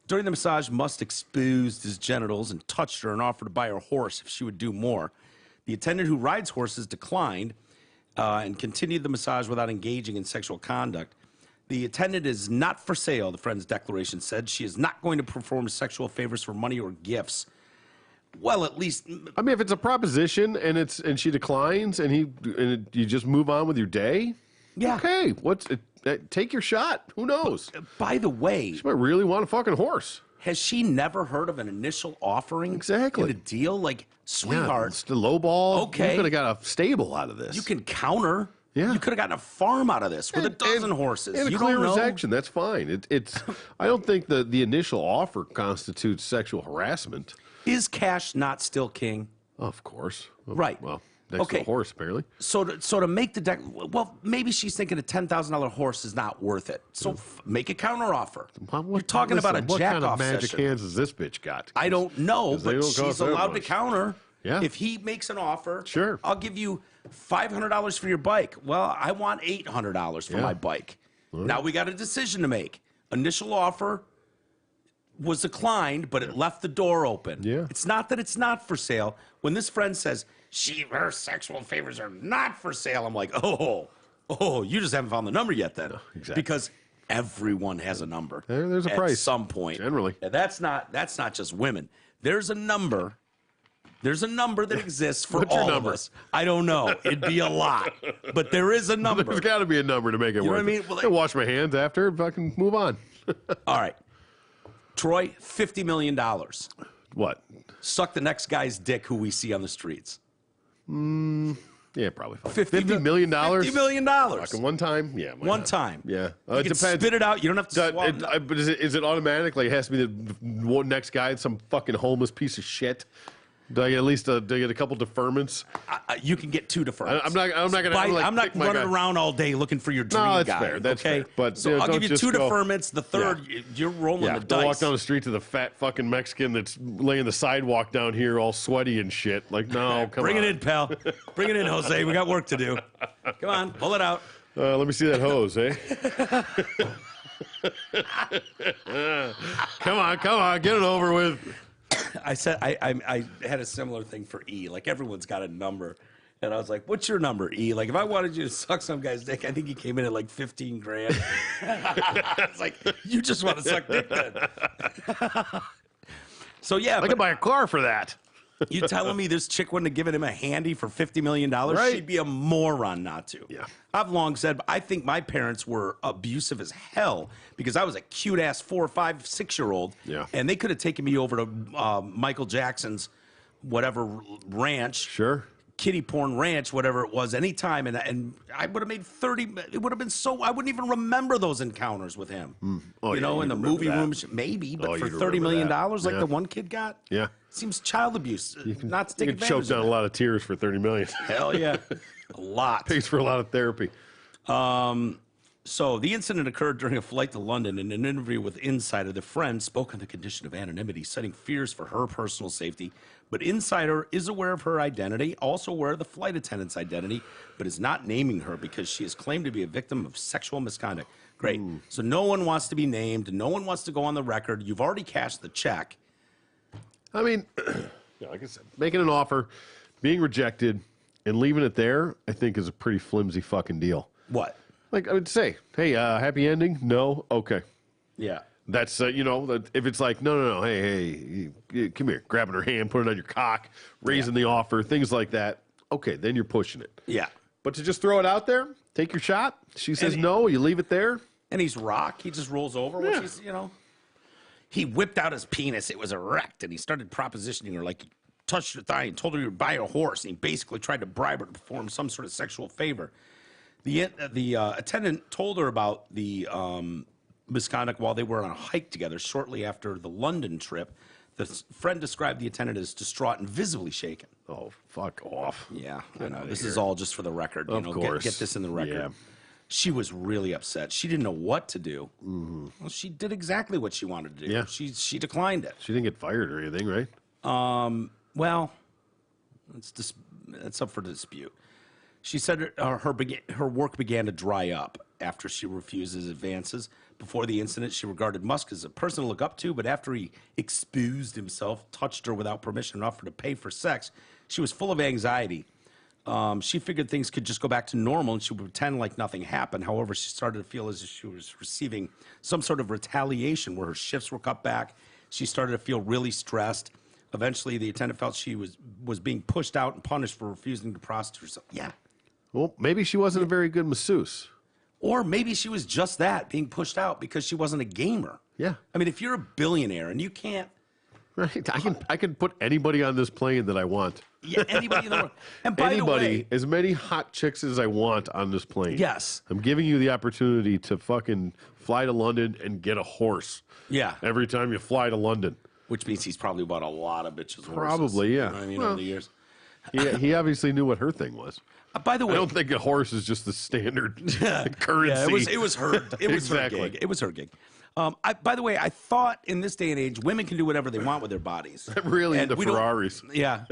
During the massage, Musk exposed his genitals and touched her and offered to buy her horse if she would do more. The attendant who rides horses declined and continued the massage without engaging in sexual conduct. The attendant is not for sale, the friend's declaration said. She is not going to perform sexual favors for money or gifts. Well, at least... I mean, if it's a proposition and she declines and you just move on with your day, yeah. Okay, take your shot. Who knows? By the way... She might really want a fucking horse. Has she never heard of an initial offering? Exactly. In a deal? Like, sweetheart. It's the low ball. Okay. You could have got a stable out of this. You can counter. Yeah. You could have gotten a farm out of this with a dozen horses. And you a clear don't know. rejection. That's fine. It's. I don't think the initial offer constitutes sexual harassment. Is cash not still king? Of course. Right. Well, next to a horse, apparently. So to make the deck, well, maybe she's thinking a $10,000 horse is not worth it. So make a counter offer. You're talking about a what jack kind of off magic session. hands has this bitch got? I don't know, they but don't cost she's that allowed to much. counter. Yeah. If he makes an offer, Sure. I'll give you $500 for your bike. Well, I want $800 for my bike. Now we got a decision to make. Initial offer was declined, but it left the door open. Yeah. It's not that it's not for sale. When this friend says her sexual favors are not for sale, I'm like, oh, you just haven't found the number yet, then. Exactly. Because everyone has a number. There's a price at some point. generally. And that's not just women. There's a number. There's a number that exists for What's your all number? of us. I don't know. It'd be a lot, but there is a number. There's got to be a number to make it know worth what I mean? it. Well, I wash my hands after and fucking move on. All right, Troy, $50 million. What? Suck the next guy's dick who we see on the streets. Yeah, probably fine. $50 million? $50 million. Fucking one time? Yeah. why One not? time. Yeah. You It can depends. spit it out. You don't have to swallow it. But is it automatically? It has to be the next guy, some fucking homeless piece of shit. Do I get at least do I get a couple deferments? You can get 2 deferments. I'm not gonna. I'm not pick my running guy. around all day looking for your dream No, that's guy. fair. That's okay, fair. But, so you know, I'll don't give you just 2 go- deferments. The third, you're rolling Yeah, the don't dice. walk down the street to the fat fucking Mexican that's laying the sidewalk down here all sweaty and shit. Like, no, come Bring on. it in, pal. Bring it in, Jose. We got work to do. Come on, pull it out. Let me see that hose, eh? Come on, get it over with. I said I had a similar thing for E. Like everyone's got a number, and I was like, "What's your number, E?" Like if I wanted you to suck some guy's dick, I think he came in at like 15 grand. It's like you just want to suck dick then. So yeah, I could buy a car for that. you telling me this chick wouldn't have given him a handy for $50 million? Right. She'd be a moron not to. Yeah. I've long said I think my parents were abusive as hell because I was a cute ass 4, 5, 6-year-old. Yeah. And they could have taken me over to Michael Jackson's whatever ranch. Sure. Kiddie porn ranch, whatever it was, anytime, and I would have made 30. It would have been so. I wouldn't even remember those encounters with him. Oh, you know, yeah, in the you'd movie remember room, that. maybe, but Oh, for you'd $30 million, remember that. like Yeah. the one kid got, Yeah. seems child abuse. Not to take You could advantage choke of down that. a lot of tears for $30 million. Hell yeah, a lot. Pays for a lot of therapy. So the incident occurred during a flight to London. In an interview with Insider, the friend spoke on the condition of anonymity, citing fears for her personal safety. But Insider is aware of her identity, also aware of the flight attendant's identity, but is not naming her because she is claimed to be a victim of sexual misconduct. Great. So no one wants to be named. No one wants to go on the record. You've already cashed the check. I mean, yeah, like I said, making an offer, being rejected, and leaving it there, I think is a pretty flimsy fucking deal. What? Like I would say, hey, happy ending? No? Okay. Yeah. That's, if it's like, no, hey, come here, grabbing her hand, putting it on your cock, raising the offer, things like that. Okay, then you're pushing it. Yeah. But to just throw it out there, take your shot. She says And- no, you leave it there. And he's rock. He just rolls over, which is, He whipped out his penis. It was erect, and he started propositioning her like he touched her thigh and told her he would buy her a horse. And he basically tried to bribe her to perform some sort of sexual favor. The attendant told her about the misconduct while they were on a hike together shortly after the London trip. The friend described the attendant as distraught and visibly shaken. Oh, fuck off. Yeah, I know. This is all just for the record. Of course. Get this in the record. Yeah. She was really upset. She didn't know what to do. Mm-hmm. Well, she did exactly what she wanted to do. Yeah. She declined it. She didn't get fired or anything, right? Well, it's up for dispute. She said her work began to dry up after she refused his advances. Before the incident, she regarded Musk as a person to look up to, but after he exposed himself, touched her without permission, and offered to pay for sex, she was full of anxiety. She figured things could just go back to normal and she would pretend like nothing happened. However, she started to feel as if she was receiving some sort of retaliation where her shifts were cut back. She started to feel really stressed. Eventually, the attendant felt she was being pushed out and punished for refusing to prostitute herself. Yeah. Well, maybe she wasn't a very good masseuse. Or maybe she was just that, being pushed out because she wasn't a gamer. Yeah. I mean, if you're a billionaire and you can't... Right. I can put anybody on this plane that I want. Yeah, anybody in the world. And by the way... as many hot chicks as I want on this plane. Yes. I'm giving you the opportunity to fucking fly to London and get a horse. Yeah. Every time you fly to London. Which means he's probably bought a lot of bitches' horses. Probably, yeah. You know what I mean, Well, over the years. He obviously knew what her thing was. By the way... I don't think a horse is just the standard currency. Yeah, it was her. It was Exactly. her gig. It was her gig. By the way, I thought in this day and age, women can do whatever they want with their bodies. Really And into we don't- Ferraris. Yeah.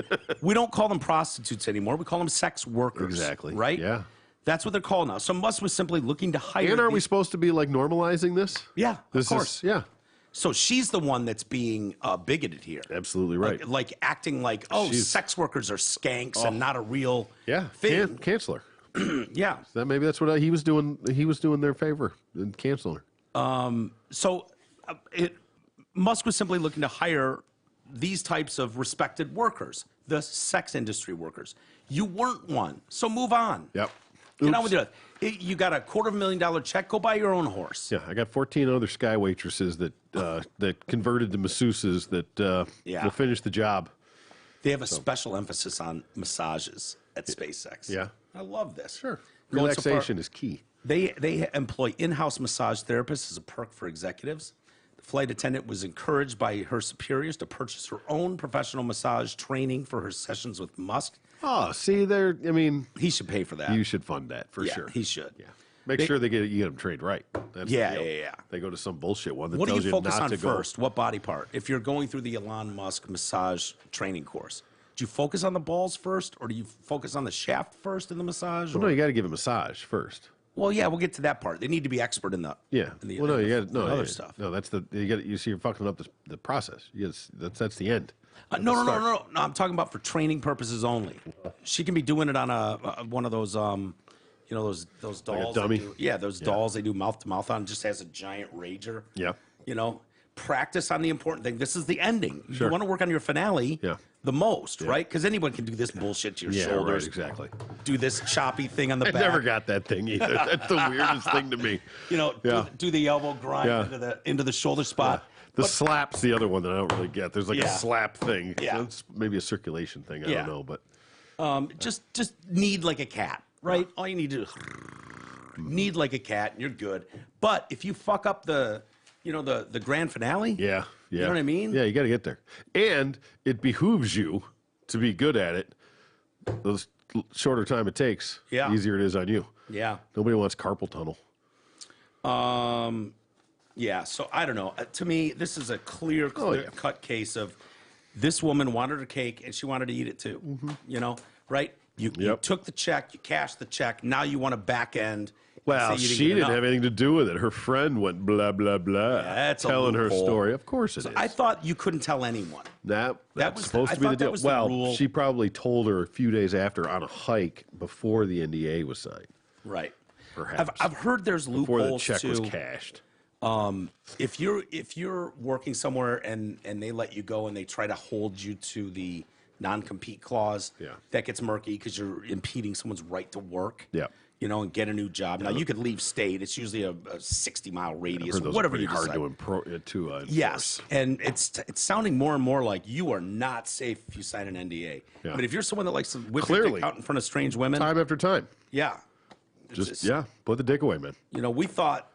We don't call them prostitutes anymore. We call them sex workers. Exactly. Right? Yeah. That's what they're called now. So Musk was simply looking to hire... And are we these- supposed to be like normalizing this? Yeah, This of course. yeah. So she's the one that's being bigoted here. Absolutely right. Like acting like, sex workers are skanks and not a real Yeah. thing. Cancel her. Yeah. Maybe that's what he was doing. He was doing their favor and cancel her. So Musk was simply looking to hire these types of respected workers, the sex industry workers. You weren't one, so move on. Yep. Get on Oops. with it. You got a $250,000 check. Go buy your own horse. Yeah, I got 14 other sky waitresses that that converted to masseuses that Yeah. will finish the job. They have a special emphasis on massages at SpaceX. Yeah. I love this. Sure. Going so far- Relaxation is key. They employ in-house massage therapists as a perk for executives. The flight attendant was encouraged by her superiors to purchase her own professional massage training for her sessions with Musk. Oh, see there. I mean, He should pay for that. you should fund that for Yeah, sure. he should. Yeah. Make sure you get them trained right. That's the Yeah, deal. yeah. They go to some bullshit one that What do tells you focus not on to go. first? What body part? If you're going through the Elon Musk massage training course, do you focus on the balls first, or do you focus on the shaft first in the massage? Well, or- no, you got to give a massage first. Well, yeah, we'll get to that part. They need to be expert in the Yeah. In the, Well, no, in you the- got no other yeah. stuff. No, that's the you got. You see, you're fucking up the process. Yes, that's the end. No. I'm talking about for training purposes only. She can be doing it on a one of those those dolls. that dummy? those dolls they do mouth to mouth on. Just has a giant rager. Yeah. Practice on the important thing. This is the ending. Sure. You want to work on your finale. Yeah. The most, right? Because anyone can do this bullshit to your Yeah, shoulders. right, exactly. Do this choppy thing on the I back. never got that thing either. That's the weirdest thing to me. Yeah. Do the elbow grind Yeah. into the shoulder spot. The slap's the other one that I don't really get. There's like Yeah. a slap thing. Yeah. It's maybe a circulation thing. I Yeah. don't know, but Just knead like a cat, right? All you need to do is knead like a cat, and you're good. But if you fuck up the grand finale, yeah. you know what I mean? Yeah, you got to get there, and it behooves you to be good at it. The shorter time it takes, Yeah. the easier it is on you. Yeah. Nobody wants carpal tunnel. Yeah. So I don't know. To me, this is a clear yeah. cut case of this woman wanted her cake and she wanted to eat it too. Right? You Yep. took the check, you cashed the check. Now you want to back end. and Well, say you she get didn't enough. have anything to do with it. Her friend went blah blah blah, That's a telling her loophole. story. Of course it is. I thought you couldn't tell anyone. That's was- supposed I to be the thought that deal. was the Well, rule. she probably told her a few days after on a hike before the NDA was signed. Right. Perhaps. I've heard there's Before the loopholes check too. was cashed. If you're working somewhere and they let you go and they try to hold you to the non-compete clause, Yeah. that gets murky because you're impeding someone's right to work. Yeah. And get a new job. Now you could leave state. It's usually a 60-mile radius, Heard those whatever are pretty you hard decide. to enforce. Yes, and it's sounding more and more like you are not safe if you sign an NDA. Yeah. I mean, if you're someone that likes to whip your Clearly. dick out in front of strange women, Time after time. yeah, Just put the dick away, man. we thought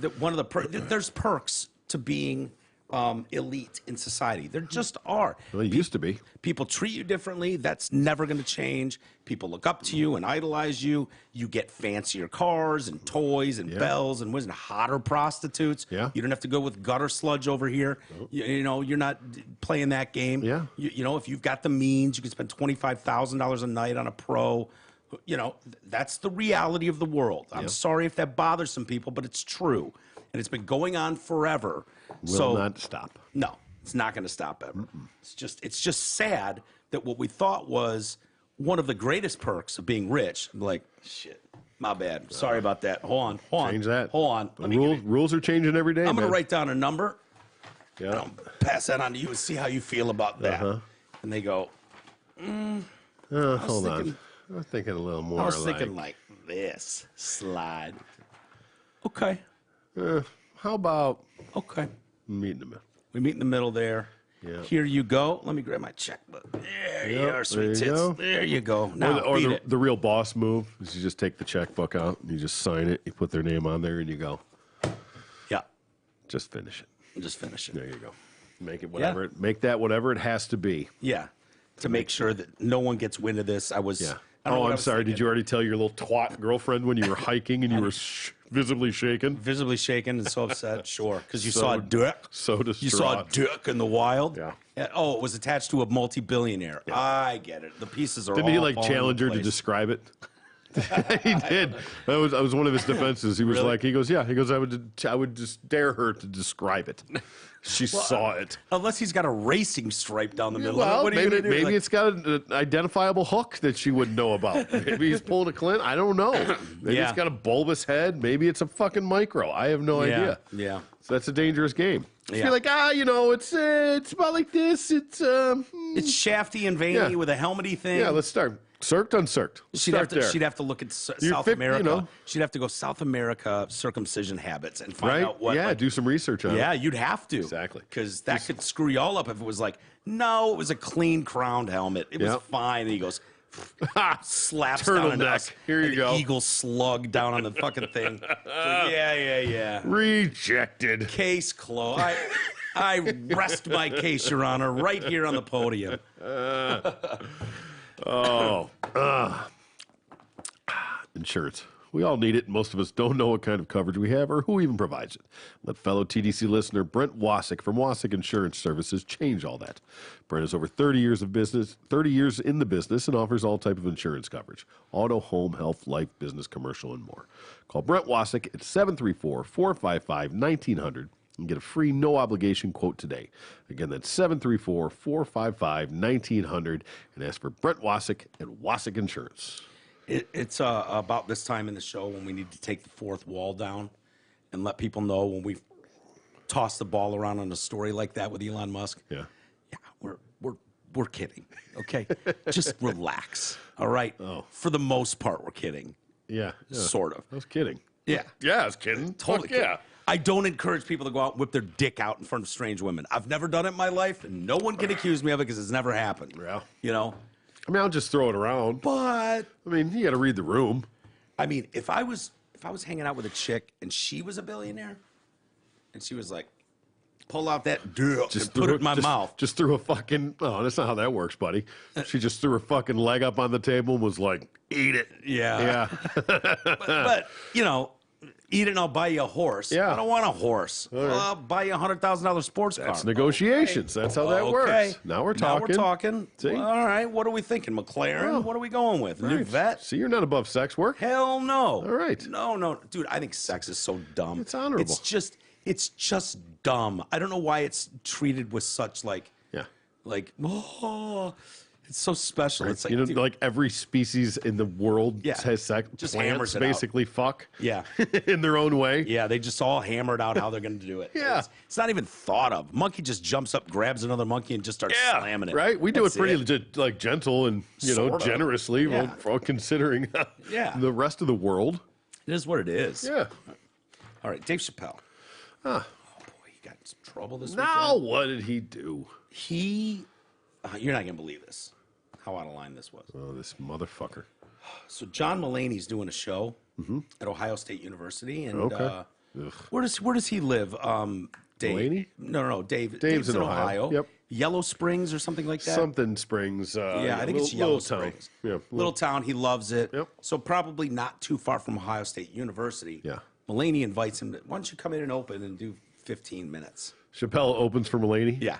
that one of the there's perks to being elite in society. There just are. Well, it used to be. People treat you differently. That's never going to change. People look up to you and idolize you. You get fancier cars and toys and bells and hotter prostitutes. Yeah. You don't have to go with gutter sludge over here. You know, you're not playing that game. Yeah. You know, if you've got the means, you can spend $25,000 a night on a pro. You know, that's the reality of the world. I'm sorry if that bothers some people, but it's true. And it's been going on forever. Will not stop. No, it's not going to stop ever. It's just sad that what we thought was one of the greatest perks of being rich. I'm like, shit, my bad. Sorry about that. Hold on. Change that. Hold on. Rules are changing every day. I'm going to write down a number. Yeah. And I'll pass that on to you and see how you feel about that. And they go, hold on. I was thinking a little more. I was thinking like this. Slide. Okay. How about Okay. meet in the middle? We meet in the middle there. Yeah. Here you go. Let me grab my checkbook. There you are, sweet there you tits. go. There you go. Now, Or beat it. the real boss move is you just take the checkbook out and you just sign it. You put their name on there and you go, Yeah. just finish it. Just finish it. There you go. Make it whatever. Make that whatever it has to be. Yeah. To make sure that no one gets wind of this. I was. Yeah. I don't know Oh, what I I'm was sorry. thinking. Did you already tell your little twat girlfriend when you were hiking and you were visibly shaken? Visibly shaken and so upset. Sure. Because you So- saw a dick. So distraught. You saw a dick in the wild. Yeah. Oh, it was attached to a multi-billionaire. I get it. The pieces are Didn't all he like falling challenge into her to place. describe it? He did. That was one of his defenses. He was Really? like, he goes, I would just dare her to describe it. She saw it. Unless he's got a racing stripe down the middle. Well, what are you maybe gonna do? Like, it's got an identifiable hook that she wouldn't know about. Maybe he's pulling a Clint. I don't know. Maybe Yeah. it's got a bulbous head. Maybe it's a fucking micro. I have no idea. Yeah. So that's a dangerous game. Yeah. You're like, it's about like this. It's It's shafty and veiny Yeah. with a helmety thing. yeah. Let's start. Circed, uncirced. She'd Start have, to, there. she'd have to look at You're South 50, America. you know. She'd have to go South America circumcision habits and find right? out what. Yeah. like- Do some research on it. yeah, you'd have to. Exactly. Because that could screw you all up if it was like, no, it was a clean crowned helmet. It was Yep. fine. And he goes, slaps Turtleneck. down Here you an go. eagle slug down on the fucking thing. So, yeah. Rejected. Case closed. I rest my case, Your Honor, right here on the podium. Insurance. We all need it. Most of us don't know what kind of coverage we have or who even provides it. Let fellow TDC listener Brent Wasik from Wasik Insurance Services change all that. Brent has over 30 years in the business and offers all type of insurance coverage. Auto, home, health, life, business, commercial, and more. Call Brent Wasik at 734-455-1900 and get a free no-obligation quote today. Again, that's 734-455-1900 and ask for Brent Wasik at Wasik Insurance. It's about this time in the show when we need to take the fourth wall down and let people know when we toss the ball around on a story like that with Elon Musk. Yeah. Yeah, we're kidding. Okay, just relax. All right. Oh. For the most part, we're kidding. Yeah. Sort of. I was kidding. Yeah. Yeah, I was kidding. Totally. Fuck yeah. kidding. I don't encourage people to go out and whip their dick out in front of strange women. I've never done it in my life, and no one can accuse me of it because it's never happened. Yeah. You know. I mean, I'll just throw it around. But I mean, you got to read the room. I mean, if I was hanging out with a chick and she was a billionaire, and she was like, pull out that dick and put it in my mouth. Just threw a fucking. Oh, that's not how that works, buddy. She just threw her fucking leg up on the table and was like, "Eat it." Yeah. Yeah. But you know, eat it and I'll buy you a horse. Yeah. I don't want a horse. I'll buy you $100,000 sports car. That's negotiations. That's how that Okay. works. Now we're talking. Now we're talking. See? Well, all right. What are we thinking? McLaren? Oh. What are we going with? New Right. vet? See, you're not above sex work. Hell no. All right. No. Dude, I think sex is so dumb. It's honorable. It's just dumb. I don't know why it's treated with such like, Yeah. it's so special. It's like, you know, dude, like every species in the world Yeah. has sex. Just Plants hammers it out. basically fuck. Yeah. in their own way. Yeah, they just all hammered out how they're going to do it. Yeah. It's not even thought of. Monkey just jumps up, grabs another monkey, and just starts slamming it. Right? We do That's it pretty like gentle and Sort of. generously, Yeah. for considering Yeah. the rest of the world. It is what it is. Yeah. All right, Dave Chappelle. Huh. Oh, boy, he got in some trouble this Now weekend. what did he do? You're not going to believe this, how out of line this was. Oh, this motherfucker. So John Mulaney's doing a show at Ohio State University, and Okay. Ugh. where does he live? Dave. Mulaney? No. Dave's in Ohio. Yep. Yellow Springs or something like that. Something Springs. I think it's Yellow Springs. Yeah, little town. He loves it. Yep. So probably not too far from Ohio State University. Yeah. Mulaney invites him. Why don't you come in and open and do 15 minutes? Chappelle opens for Mulaney? Yeah.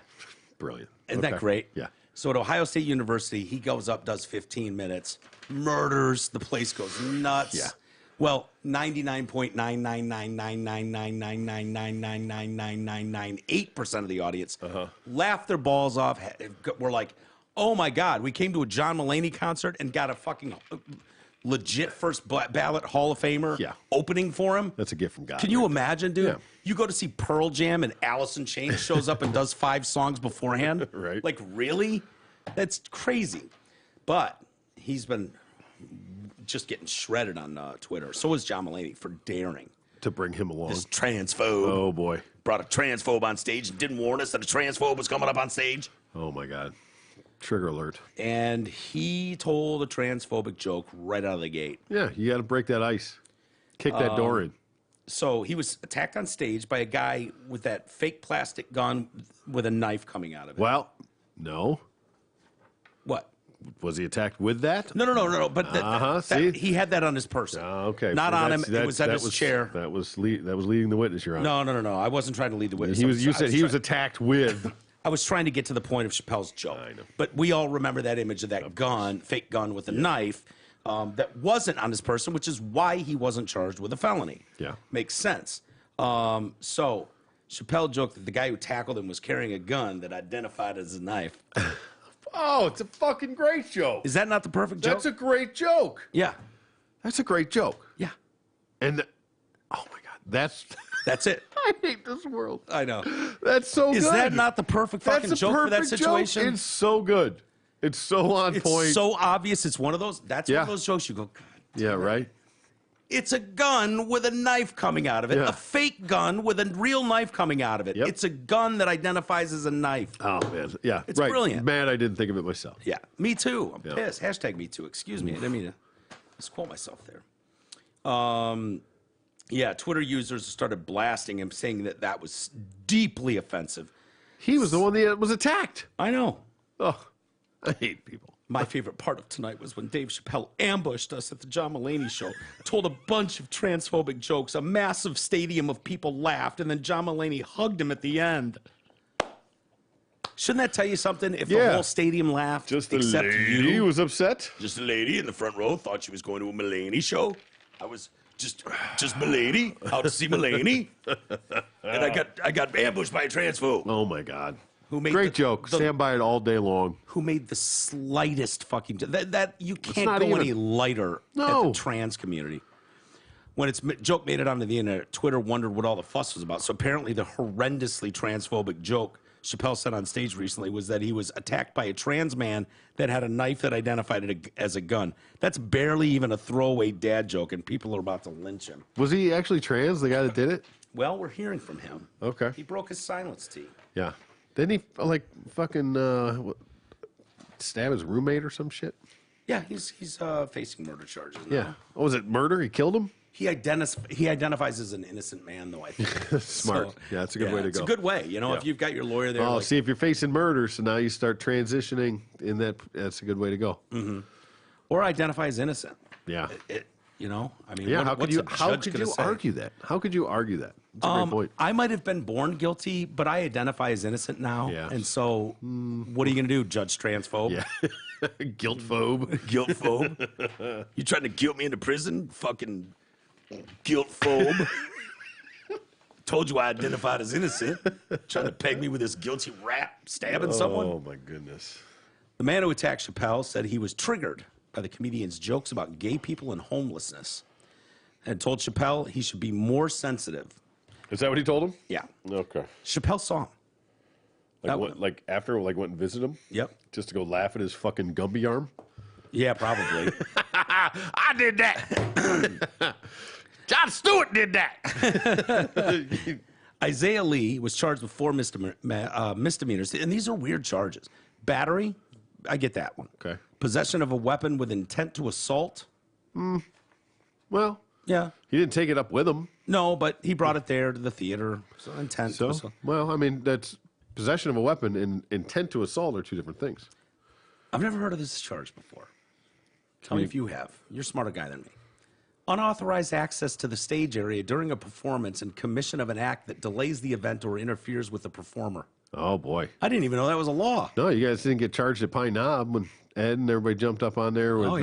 Brilliant. Isn't that great? Yeah. So at Ohio State University, he goes up, does 15 minutes, murders. The place goes nuts. Yeah. Well, 99.999999999999998% of the audience laughed their balls off. We're like, oh my God, we came to a John Mulaney concert and got a fucking legit first ballot Hall of Famer opening for him. That's a gift from God. Can you imagine, dude? Yeah. You go to see Pearl Jam and Alice in Chains shows up and does 5 songs beforehand. Right. Like, really? That's crazy. But he's been just getting shredded on Twitter. So is John Mulaney for daring. To bring him along. This transphobe. Oh, boy. Brought a transphobe on stage and didn't warn us that a transphobe was coming up on stage. Oh, my God. Trigger alert. And he told a transphobic joke right out of the gate. Yeah, you got to break that ice. Kick that door in. So he was attacked on stage by a guy with that fake plastic gun with a knife coming out of it. Well, no. What? Was he attacked with that? No. But see? he had that on his person. Okay. Not on him. It was at his chair. That was leading the witness, Your Honor. No. I wasn't trying to lead the witness. You said he was attacked with. I was trying to get to the point of Chappelle's joke. I know. But we all remember that image of that gun, fake gun with a knife, that wasn't on his person, which is why he wasn't charged with a felony. Yeah. Makes sense. So Chappelle joked that the guy who tackled him was carrying a gun that identified as a knife. Oh, it's a fucking great joke. Is that not the perfect joke? That's a great joke. Yeah. That's a great joke. Yeah. And, oh my God, that's it. I hate this world. I know. That's so good. Is that not the perfect fucking joke for that situation? Joke. It's so good. It's so on point. It's so obvious. It's one of those. That's one of those jokes you go, God. Yeah, right. It's a gun with a knife coming out of it. Yeah. A fake gun with a real knife coming out of it. Yep. It's a gun that identifies as a knife. Oh, man. Yeah. It's brilliant. Mad I didn't think of it myself. Yeah. Me too. I'm pissed. Hashtag me too. Excuse me. I didn't mean to misquote myself there. Yeah, Twitter users started blasting him, saying that was deeply offensive. He was the one that was attacked. I know. Oh, I hate people. My favorite part of tonight was when Dave Chappelle ambushed us at the John Mulaney show, told a bunch of transphobic jokes, a massive stadium of people laughed, and then John Mulaney hugged him at the end. Shouldn't that tell you something if the whole stadium laughed? Just the except lady you? was upset. Just a lady in the front row thought she was going to a Mulaney show. I was just Mulaney, out to see Mulaney. And I got ambushed by a transphobe. Oh, my God. Who made Great joke. Stand by it all day long. Who made the slightest fucking that you can't go any lighter at the trans community. When its joke made it onto the internet, Twitter wondered what all the fuss was about. So apparently the horrendously transphobic joke Chappelle said on stage recently was that he was attacked by a trans man that had a knife that identified it as a gun. That's barely even a throwaway dad joke, and people are about to lynch him. Was he actually trans, the guy that did it? Well, we're hearing from him. Okay. He broke his silence tee. Yeah. Didn't he, like, fucking stab his roommate or some shit? Yeah, he's facing murder charges now. Yeah. Oh, was it murder? He killed him? He identifies as an innocent man, though, I think. Smart. So, yeah, that's a good way to go. It's a good way. You know, if you've got your lawyer there. Oh, see, if you're facing murder, so now you start transitioning in that's a good way to go. Mm-hmm. Or identify as innocent. Yeah. You know, I mean, how could you argue that? How could you argue that? That's a great point. I might have been born guilty, but I identify as innocent now. Yeah. And so, what are you going to do, Judge Transphobe? Yeah. Guilt-phobe. Guilt-phobe. You trying to guilt me into prison? Fucking guilt-phobe. Told you I identified as innocent. Trying to peg me with this guilty rap stabbing someone. Oh, my goodness. The man who attacked Chappelle said he was triggered by the comedian's jokes about gay people and homelessness, and told Chappelle he should be more sensitive. Is that what he told him? Yeah. Okay. Chappelle saw him. Went and visited him? Yep. Just to go laugh at his fucking Gumby arm? Yeah, probably. I did that. Jon Stewart did that. Isaiah Lee was charged with 4 misdemeanors, and these are weird charges. Battery, I get that one. Okay. Possession of a weapon with intent to assault. Well, yeah. He didn't take it up with him. No, but he brought it there to the theater. So intent. So, well, I mean, that's possession of a weapon and intent to assault are two different things. I've never heard of this charge before. Tell me if you have. You're a smarter guy than me. Unauthorized access to the stage area during a performance and commission of an act that delays the event or interferes with the performer. Oh, boy. I didn't even know that was a law. No, you guys didn't get charged at Pine Knob when Ed and everybody jumped up on there with...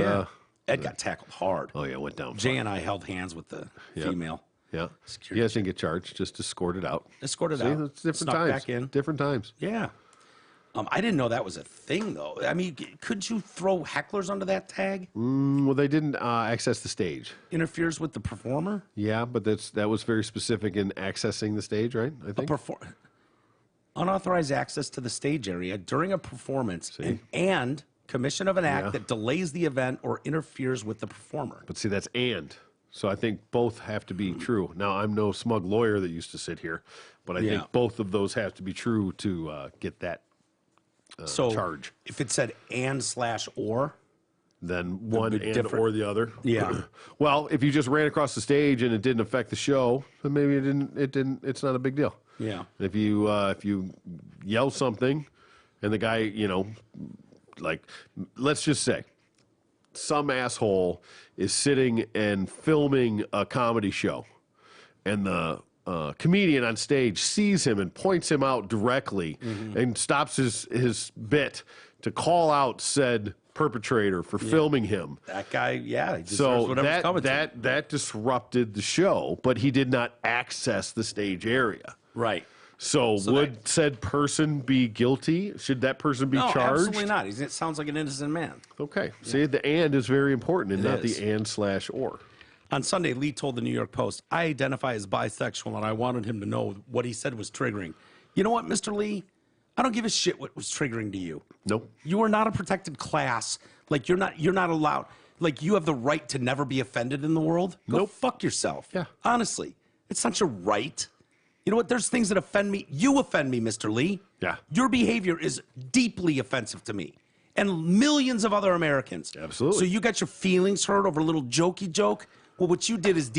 Ed got tackled hard. Oh, yeah, went down. Jay and I held hands with the female. Yeah. Security. You guys didn't get charged, just escorted out. Escorted See, out. it's different Snuck times. back in. Different times. Yeah. I didn't know that was a thing, though. I mean, could you throw hecklers under that tag? Well, they didn't access the stage. Interferes with the performer? Yeah, but that was very specific in accessing the stage, right? I think. Unauthorized access to the stage area during a performance and commission of an act that delays the event or interferes with the performer. But see, that's and. So I think both have to be true. Now, I'm no smug lawyer that used to sit here, but I think both of those have to be true to get that charge. If it said and/or, then one and different. or the other. Yeah. Well, if you just ran across the stage and it didn't affect the show, then maybe it didn't. It's not a big deal. Yeah. If you yell something, and the guy, like, let's just say, some asshole is sitting and filming a comedy show, and the comedian on stage sees him and points him out directly and stops his bit to call out said perpetrator for filming him. That guy, he deserves so whatever's coming to him. that disrupted the show, but he did not access the stage area. Right. So would said person be guilty? Should that person be charged? Absolutely not. It sounds like an innocent man. Okay. See, the and is very important and not is. the and/or. On Sunday, Lee told the New York Post, I identify as bisexual, and I wanted him to know what he said was triggering. You know what, Mr. Lee? I don't give a shit what was triggering to you. Nope. You are not a protected class. Like, you're not allowed. Like, you have the right to never be offended in the world. Go fuck yourself. Yeah. Honestly. It's not your right. You know what? There's things that offend me. You offend me, Mr. Lee. Yeah. Your behavior is deeply offensive to me and millions of other Americans. Absolutely. So you got your feelings hurt over a little jokey joke? Well, what you did is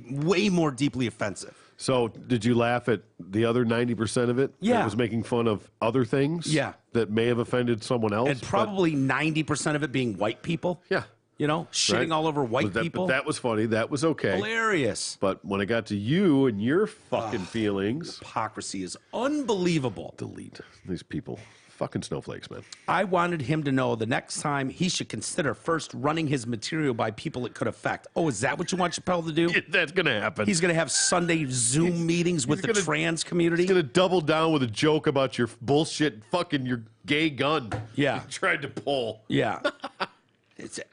way more deeply offensive. So did you laugh at the other 90% of it? Yeah. That was making fun of other things? Yeah. That may have offended someone else? And probably 90% of it being white people. Yeah. Shitting Right. all over white people. But that was funny. That was okay. Hilarious. But when it got to you and your fucking feelings... Hypocrisy is unbelievable. Delete these people. Fucking snowflakes, man. I wanted him to know the next time he should consider first running his material by people it could affect. Oh, is that what you want Chappelle to do? That's going to happen. He's going to have Sunday Zoom meetings with the trans community. He's going to double down with a joke about your bullshit fucking your gay gun. Yeah. You tried to pull. Yeah.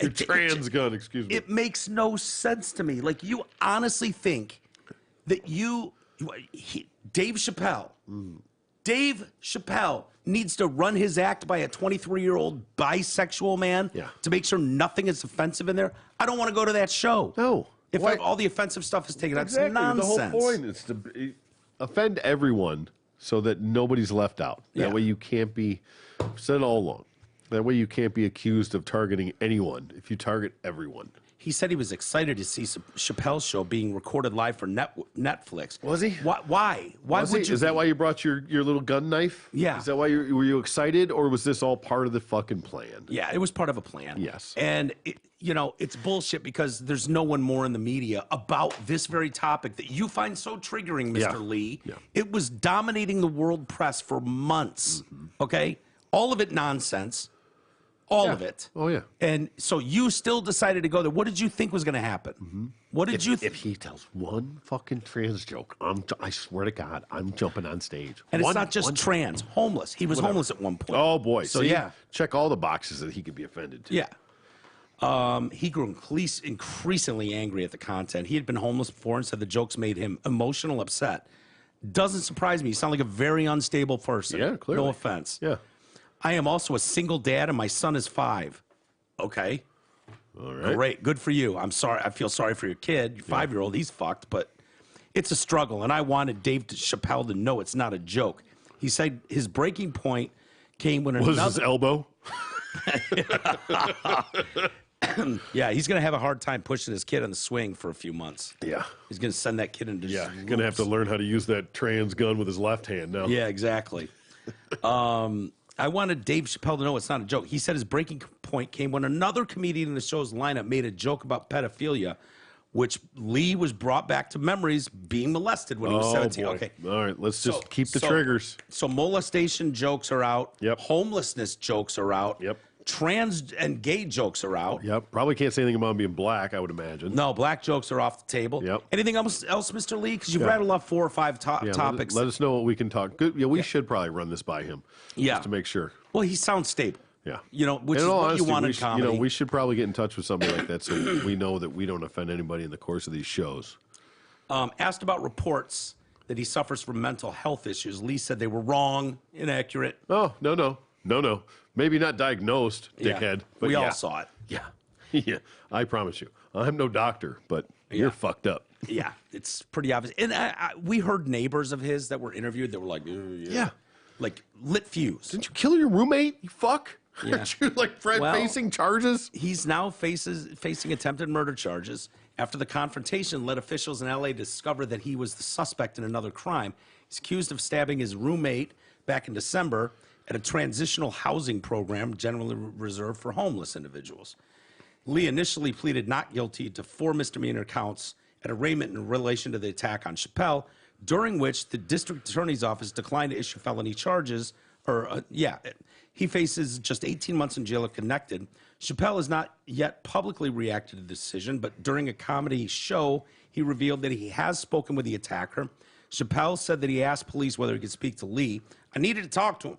Your trans gun, excuse me. It makes no sense to me. Like, you honestly think that Dave Chappelle needs to run his act by a 23-year-old bisexual man to make sure nothing is offensive in there? I don't want to go to that show. No. If all the offensive stuff is taken out, it's Exactly. nonsense. The whole point is to offend everyone so that nobody's left out. That way you can't be, I've said it all along, that way you can't be accused of targeting anyone if you target everyone. He said he was excited to see Chappelle's show being recorded live for Netflix. Was he? Why? Why would you? Is that why you brought your little gun knife? Yeah. Is that why were you excited, or was this all part of the fucking plan? Yeah, it was part of a plan. Yes. And, it's bullshit because there's no one more in the media about this very topic that you find so triggering, Mr. Lee. Yeah. It was dominating the world press for months, okay? All of it nonsense. All of it. Oh, yeah. And so you still decided to go there. What did you think was going to happen? What did you think? If he tells one fucking trans joke, I swear to God, I'm jumping on stage. And it's not just trans, homeless. He was homeless at one point. Oh, boy. So, See, check all the boxes that he could be offended to. Yeah. He grew increasingly angry at the content. He had been homeless before and said the jokes made him emotional, upset. Doesn't surprise me. You sound like a very unstable person. Yeah, clearly. No offense. Yeah. I am also a single dad, and my son is 5. Okay. All right. Great. Good for you. I'm sorry. I feel sorry for your kid. Your 5-year-old, he's fucked, but it's a struggle. And I wanted Dave Chappelle to know it's not a joke. He said his breaking point came when Was his elbow? Yeah, he's going to have a hard time pushing his kid on the swing for a few months. Yeah. He's going to send that kid into Yeah, he's going to have to learn how to use that trans gun with his left hand now. Yeah, exactly. I wanted Dave Chappelle to know it's not a joke. He said his breaking point came when another comedian in the show's lineup made a joke about pedophilia, which Lee was brought back to memories being molested when he was 17. Boy. Okay. All right, let's just keep the triggers. So molestation jokes are out. Yep. Homelessness jokes are out. Yep. Trans and gay jokes are out. Yep. Probably can't say anything about him being black, I would imagine. No, black jokes are off the table. Yep. Anything else, Mr. Lee? Because you've rattled off 4 or 5 topics. Let us know what we can talk. Good. Yeah, we should probably run this by him. Yeah. Just to make sure. Well, he sounds stable. Yeah. You know, which In is all what honesty, you want we in should- comedy. we should probably get in touch with somebody like that so we know that we don't offend anybody in the course of these shows. Asked about reports that he suffers from mental health issues, Lee said they were wrong, inaccurate. Oh, no. Maybe not diagnosed, dickhead. But we yeah. all saw it. Yeah. Yeah, I promise you. I'm no doctor, but you're fucked up. Yeah, it's pretty obvious. And we heard neighbors of his that were interviewed that were like, Yeah. like lit fuse. Didn't you kill your roommate? You fuck. Yeah. Aren't you like Well, facing charges? He's now facing attempted murder charges after the confrontation led officials in L.A. discover that he was the suspect in another crime. He's accused of stabbing his roommate back in December at a transitional housing program generally reserved for homeless individuals. Lee initially pleaded not guilty to 4 misdemeanor counts at arraignment in relation to the attack on Chappelle, during which the district attorney's office declined to issue felony charges. He faces just 18 months in jail if connected. Chappelle has not yet publicly reacted to the decision, but during a comedy show, he revealed that he has spoken with the attacker. Chappelle said that he asked police whether he could speak to Lee. I needed to talk to him.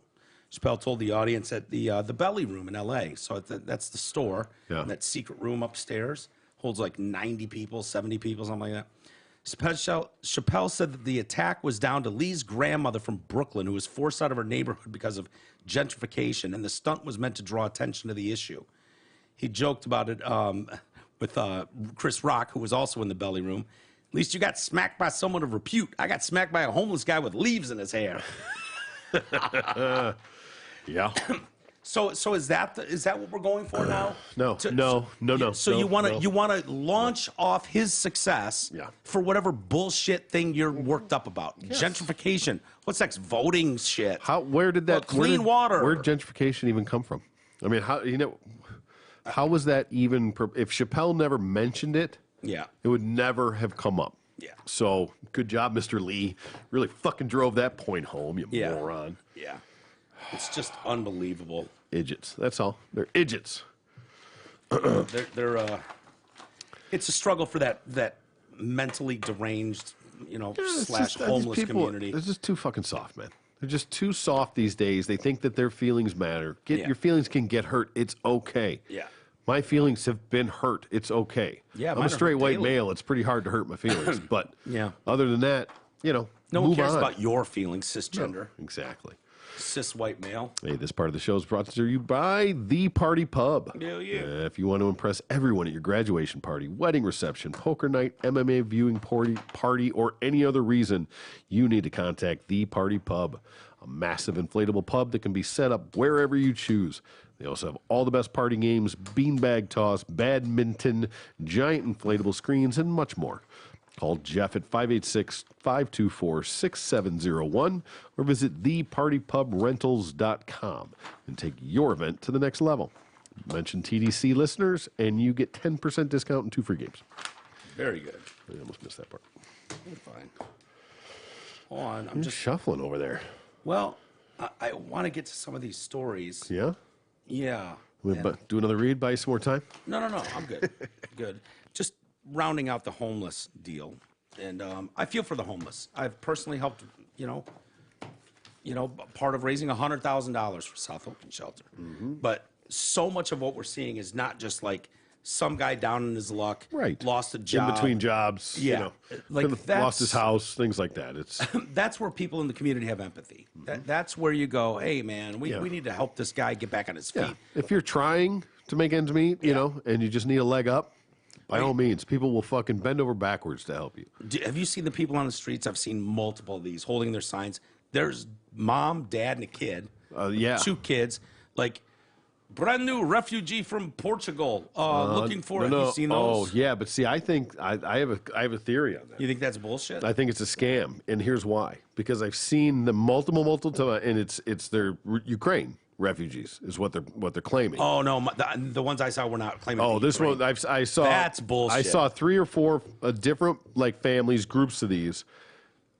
Chappelle told the audience at the Belly Room in L.A. So that's the store. Yeah. And that secret room upstairs holds like 90 people, 70 people, something like that. Chappelle said that the attack was down to Lee's grandmother from Brooklyn, who was forced out of her neighborhood because of gentrification, and the stunt was meant to draw attention to the issue. He joked about it with Chris Rock, who was also in the Belly Room. At least you got smacked by someone of repute. I got smacked by a homeless guy with leaves in his hair. Yeah. So is that what we're going for now? No. So No, you want to no. you want to launch off his success for whatever bullshit thing you're worked up about. Gentrification. What's next? Voting shit. Where did that clean water? Where did gentrification even come from? I mean, how was that even? If Chappelle never mentioned it, Yeah. it would never have come up. Yeah. So good job, Mr. Lee. Really fucking drove that point home, you moron. Yeah. It's just unbelievable. Idiots. That's all. They're idiots. They're it's a struggle for that mentally deranged, slash homeless community. They're just too fucking soft, man. They're just too soft these days. They think that their feelings matter. Your feelings can get hurt. It's okay. Yeah. My feelings have been hurt. It's okay. Yeah, I'm mine a are straight hurt white daily. male. It's pretty hard to hurt my feelings. But Yeah. other than that, No one move cares on. about your feelings, cisgender, Exactly. cis white male. Hey, this part of the show is brought to you by The Party Pub. Yeah, yeah. If you want to impress everyone at your graduation party, wedding reception, poker night, MMA viewing party, or any other reason, you need to contact The Party Pub, a massive inflatable pub that can be set up wherever you choose. They also have all the best party games, beanbag toss, badminton, giant inflatable screens, and much more. Call Jeff at 586-524-6701 or visit thepartypubrentals.com and take your event to the next level. Mention TDC listeners and you get 10% discount and 2 free games. Very good. I almost missed that part. You're fine. Hold on. I'm I'm just just shuffling over there. well. I want to get to some of these stories. Yeah? Yeah. We do another read, buy you some more time? No. I'm good. Good. Just rounding out the homeless deal, and I feel for the homeless. I've personally helped, part of raising $100,000 for South Oakland Shelter. Mm-hmm. But so much of what we're seeing is not just like some guy down in his luck, Right. lost a job, In between jobs, Yeah. Like could've that's- lost his house, things like that. It's That's where people in the community have empathy. That's where you go, hey man, we need to help this guy get back on his feet. yeah. If you're trying to make ends meet, and you just need a leg up, by all means, people will fucking bend over backwards to help you. Have you seen the people on the streets? I've seen multiple of these holding their signs. There's mom, dad, and a kid. Yeah. 2 kids, like brand new refugee from Portugal looking for it. You seen those? Oh, yeah, but see, I think I have a theory on that. You think that's bullshit? I think it's a scam, and here's why. Because I've seen them multiple times, and it's their Ukraine refugees is what they're claiming. Oh no, the ones I saw were not claiming. Oh, this Ukraine. one I saw. That's bullshit. I saw 3 or 4 different like families, groups of these,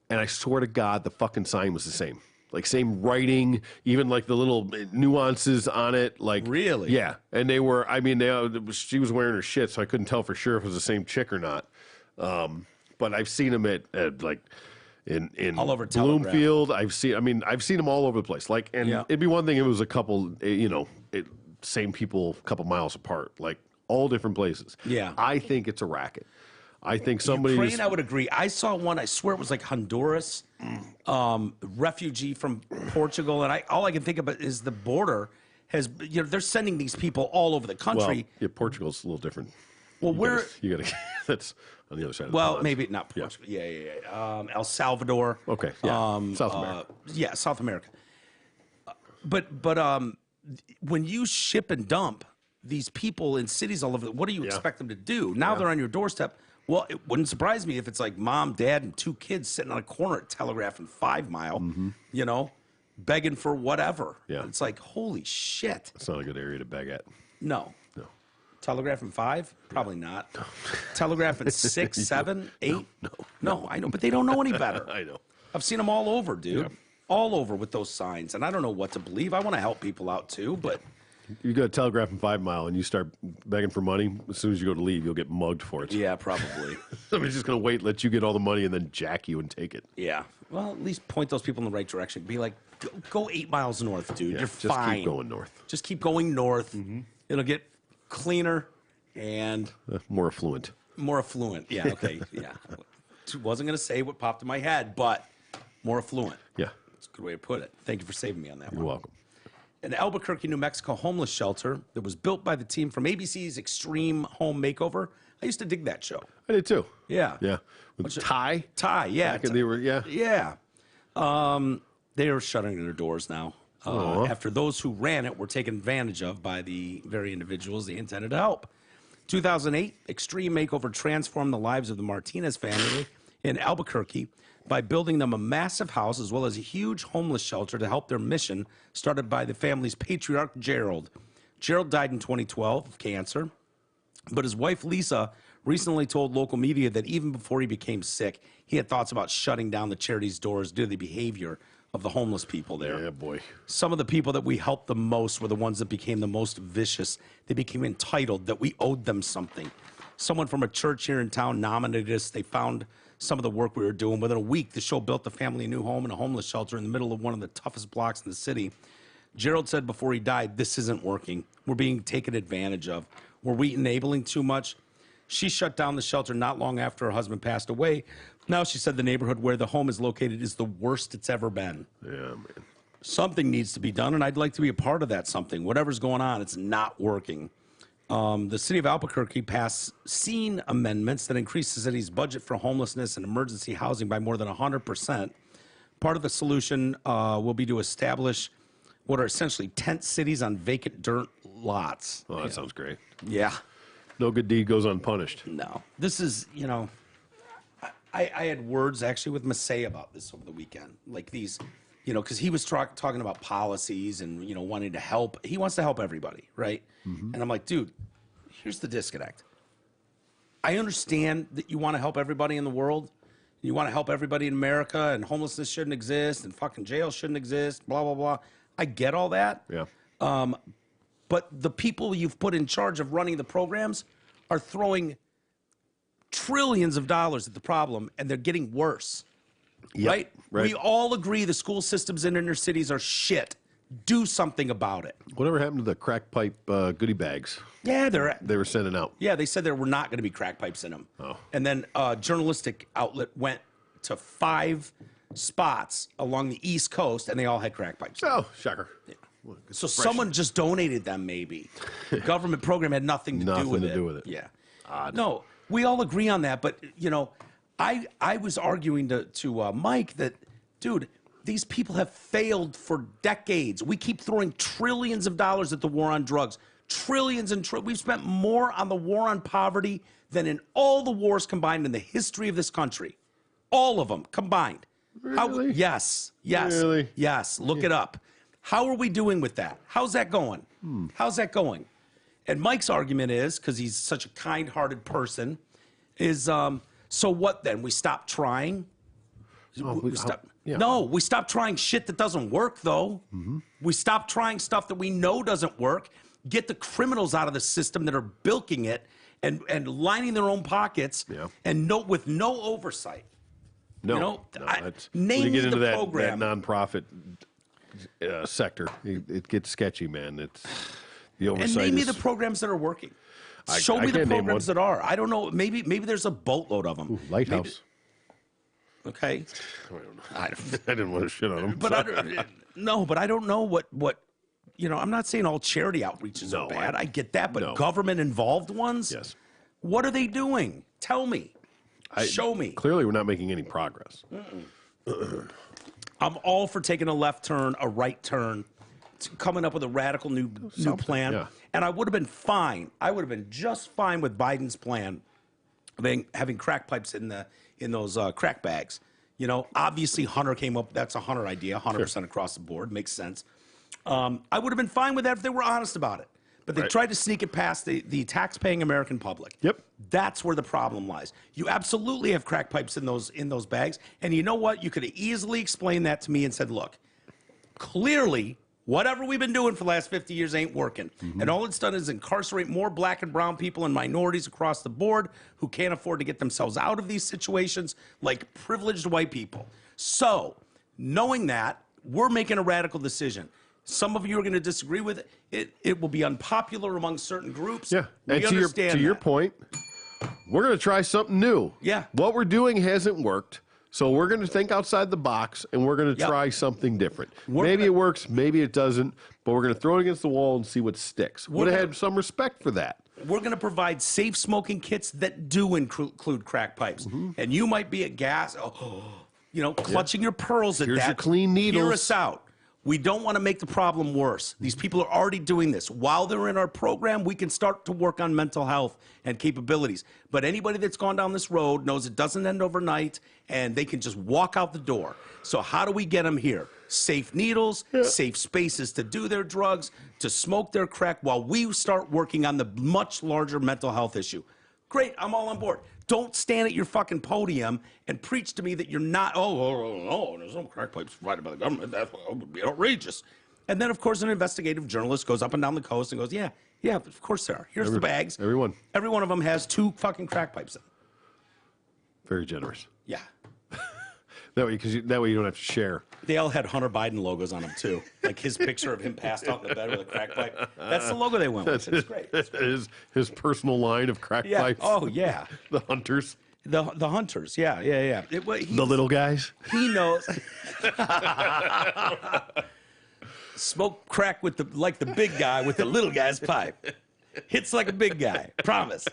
and I swear to God, the fucking sign was the same. Like same writing, even like the little nuances on it. Like really, yeah. And they were. I mean, she was wearing her shit, so I couldn't tell for sure if it was the same chick or not. But I've seen them at like in all over Bloomfield. I've seen them all over the place. Like, and it'd be one thing if it was a couple, same people, a couple miles apart, like all different places. Yeah, I think it's a racket. I think somebody. Ukraine, I would agree. I saw one. I swear it was like Honduras, refugee from Portugal, and all I can think about is the border has. They're sending these people all over the country. Well, yeah, Portugal's a little different. Well, you gotta that's on the other side. Of the well, pond. Maybe not Portugal. Yeah. El Salvador. Okay. Yeah. South America. South America. But when you ship and dump these people in cities all over, what do you expect them to do? Now they're on your doorstep. Well, it wouldn't surprise me if it's like mom, dad, and 2 kids sitting on a corner at Telegraph and 5 Mile, begging for whatever. Yeah. It's like, holy shit. It's not a good area to beg at. No. No. Telegraph and 5? Probably not. No. Telegraph and 6, 7, 8? No, I know, but they don't know any better. I know. I've seen them all over, dude. Yeah. All over with those signs. And I don't know what to believe. I want to help people out too, but... You go to Telegraph and 5 Mile and you start begging for money, as soon as you go to leave, you'll get mugged for it. Yeah, probably. Somebody's just going to wait, let you get all the money, and then jack you and take it. Yeah. Well, at least point those people in the right direction. Be like, go 8 miles north, dude. Yeah, You're just fine. keep going north. Just keep going north. Mm-hmm. It'll get cleaner and... more affluent. More affluent. Yeah, okay. Yeah. Wasn't going to say what popped in my head, but more affluent. Yeah. That's a good way to put it. Thank you for saving me on that one. You're welcome. An Albuquerque, New Mexico homeless shelter that was built by the team from ABC's Extreme Home Makeover. I used to dig that show. I did too. Yeah. Yeah. With Ty. Yeah. They were, Yeah. They are shutting their doors now. After those who ran it were taken advantage of by the very individuals they intended to help. 2008, Extreme Makeover transformed the lives of the Martinez family in Albuquerque by building them a massive house as well as a huge homeless shelter to help their mission started by the family's patriarch, Gerald. Gerald died in 2012 of cancer, but his wife, Lisa, recently told local media that even before he became sick, he had thoughts about shutting down the charity's doors due to the behavior of the homeless people there. Yeah, boy. Some of the people that we helped the most were the ones that became the most vicious. They became entitled, that we owed them something. Someone from a church here in town nominated us. They found some of the work we were doing. Within a week, the show built the family a new home and a homeless shelter in the middle of one of the toughest blocks in the city. Gerald said before he died, this isn't working. We're being taken advantage of. Were we enabling too much? She shut down the shelter not long after her husband passed away. Now she said the neighborhood where the home is located is the worst it's ever been. Yeah, man. Something needs to be done, and I'd like to be a part of that something. Whatever's going on, it's not working. The city of Albuquerque passed scene amendments that increased the city's budget for homelessness and emergency housing by more than 100%. Part of the solution will be to establish what are essentially tent cities on vacant dirt lots. Oh, that sounds great. Yeah. No good deed goes unpunished. No. This is, I had words actually with Massey about this over the weekend. Like these, because he was talking about policies and, wanting to help. He wants to help everybody, right? Mm-hmm. And I'm like, dude, here's the disconnect. I understand that you want to help everybody in the world. You want to help everybody in America, and homelessness shouldn't exist, and fucking jail shouldn't exist, blah, blah, blah. I get all that. Yeah. But the people you've put in charge of running the programs are throwing trillions of dollars at the problem, and they're getting worse. Yep, right? We all agree the school systems in inner cities are shit. Do something about it. Whatever happened to the crack pipe goodie bags? Yeah, they were sending out. Yeah, they said there were not going to be crack pipes in them. Oh. And then a journalistic outlet went to 5 spots along the East Coast, and they all had crack pipes. Oh, shocker. Yeah. So someone just donated them, maybe. The government program had nothing to do with it. Yeah. Odd. No, we all agree on that. But, I was arguing to Mike that, dude, These people have failed for decades. We keep throwing trillions of dollars at the war on drugs. Trillions and we've spent more on the war on poverty than in all the wars combined in the history of this country. All of them combined. Really? Yes. Really? Yes. Look it up. How are we doing with that? How's that going? How's that going? And Mike's argument is, because he's such a kind-hearted person, is so what then? We stop trying? We stop. Yeah. No, we stop trying shit that doesn't work, though. We stop trying stuff that we know doesn't work. Get the criminals out of the system that are bilking it and lining their own pockets and with no oversight. No, name me the program. That nonprofit sector, it gets sketchy, man. It's the oversight. And name me the programs that are working. Show me the programs that are. I don't know. Maybe there's a boatload of them. Ooh, Lighthouse. Okay. I didn't want to shit on them. But I don't know what I'm not saying all charity outreaches are bad. I get that, but government involved ones? Yes. What are they doing? Tell me. Show me. Clearly, we're not making any progress. I'm all for taking a left turn, a right turn, coming up with a radical new plan. Yeah. And I would have been fine. I would have been just fine with Biden's plan of having crack pipes in those crack bags. Obviously Hunter came up. That's a Hunter idea, 100% across the board. Makes sense. I would have been fine with that if they were honest about it. But they tried to sneak it past the tax-paying American public. Yep. That's where the problem lies. You absolutely have crack pipes in those bags. And you know what? You could have easily explained that to me and said, look, clearly whatever we've been doing for the last 50 years ain't working. And all it's done is incarcerate more black and brown people and minorities across the board who can't afford to get themselves out of these situations like privileged white people. So, knowing that, we're making a radical decision. Some of you are going to disagree with it. It will be unpopular among certain groups. Yeah. We And to your point, we're going to try something new. Yeah. What we're doing hasn't worked. So we're going to think outside the box, and we're going to try something different. Maybe it works, maybe it doesn't, but we're going to throw it against the wall and see what sticks. Would have had some respect for that. We're going to provide safe smoking kits that do include crack pipes. And you might be at gas, clutching your pearls at Here's that. your clean needles. Hear us out. We don't want to make the problem worse. These people are already doing this. While they're in our program, we can start to work on mental health and capabilities. But anybody that's gone down this road knows it doesn't end overnight, and they can just walk out the door. So how do we get them here? Safe needles, safe spaces to do their drugs, to smoke their crack, while we start working on the much larger mental health issue. Great, I'm all on board. Don't stand at your fucking podium and preach to me that you're not, there's no crack pipes provided by the government. That would be outrageous. And then, of course, an investigative journalist goes up and down the coast and goes, yeah, of course there are. Here's the bags. Every one of them has 2 fucking crack pipes in. Very generous. Yeah. That way you don't have to share. They all had Hunter Biden logos on them, too. Like his picture of him passed out in the bed with a crack pipe. That's the logo they went with. It's great. His personal line of crack pipes. Oh, yeah. The hunters. The hunters, yeah. The little guys. He knows. Smoke crack like the big guy with the little guy's pipe. Hits like a big guy. Promise.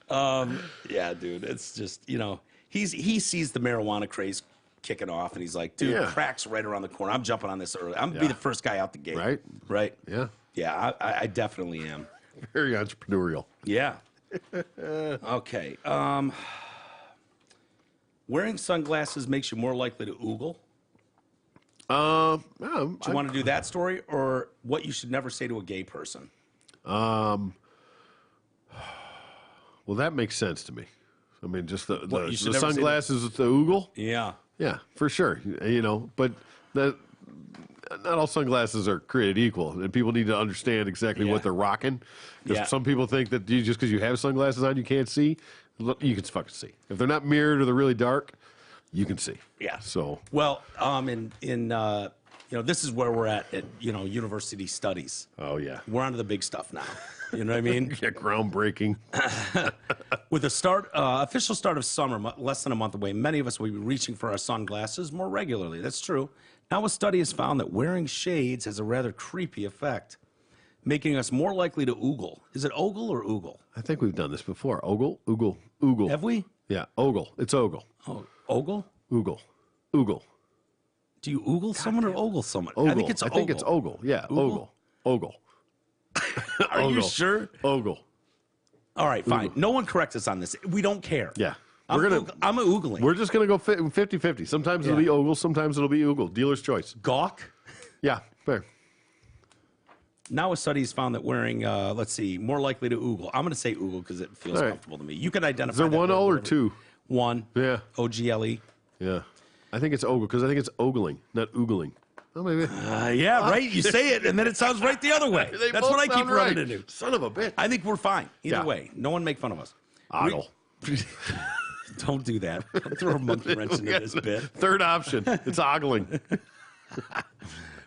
Yeah, dude. It's just, he sees the marijuana craze kicking off, and he's like, dude, crack's right around the corner. I'm jumping on this early. I'm going to be the first guy out the gate. Right? Yeah. Yeah, I definitely am. Very entrepreneurial. Yeah. Okay. Wearing sunglasses makes you more likely to oogle. Do you want to do that story, or what you should never say to a gay person? Well, that makes sense to me. I mean, just the sunglasses with the oogle. Yeah. Yeah, for sure. But not all sunglasses are created equal, and people need to understand exactly what they're rocking. Because some people think that just because you have sunglasses on, you can't see. You can fucking see. If they're not mirrored or they're really dark, you can see. Yeah. So this is where we're at university studies. Oh yeah. We're on to the big stuff now. You know what I mean? Yeah, groundbreaking. With the official start of summer, less than a month away, many of us will be reaching for our sunglasses more regularly. That's true. Now, a study has found that wearing shades has a rather creepy effect, making us more likely to oogle. Is it ogle or oogle? I think we've done this before. Ogle, oogle, oogle. Have we? Yeah, ogle. It's ogle. Oh, ogle? Oogle. Oogle. Do you oogle someone or ogle someone? Ogle. I think it's ogle. Yeah, Ogle? Ogle. Are you sure? Ogle. All right, fine. No one correct us on this. We don't care. Yeah. I'm oogling. We're just going to go 50-50. Sometimes it'll be Ogle, sometimes it'll be Oogle. Dealer's choice. Gawk? Yeah, fair. Now a study has found that wearing, more likely to oogle. I'm going to say oogle because it feels comfortable to me. You can identify. Is there one O or two? One. Yeah. OGLE. Yeah. I think it's Ogle because I think it's ogling, not oogling. Oh, maybe. Yeah, right. You say it, and then it sounds right the other way. That's what I keep running into. Son of a bitch. I think we're fine. Either way. No one make fun of us. Ogle. Don't do that. Don't throw a monkey wrench into this bit. Third option. It's ogling.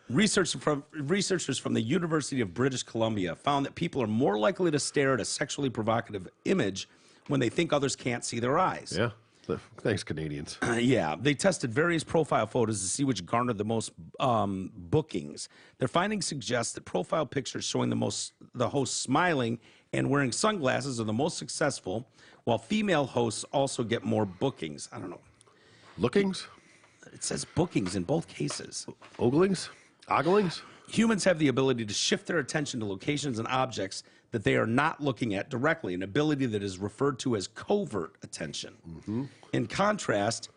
Researchers from the University of British Columbia found that people are more likely to stare at a sexually provocative image when they think others can't see their eyes. Yeah. Thanks, Canadians. Yeah, they tested various profile photos to see which garnered the most bookings. Their findings suggest that profile pictures showing the host smiling and wearing sunglasses are the most successful, while female hosts also get more bookings. I don't know. Lookings? It says bookings in both cases. Oglings? Oglings? Humans have the ability to shift their attention to locations and objects that they are not looking at directly, an ability that is referred to as covert attention. Mm-hmm. In contrast,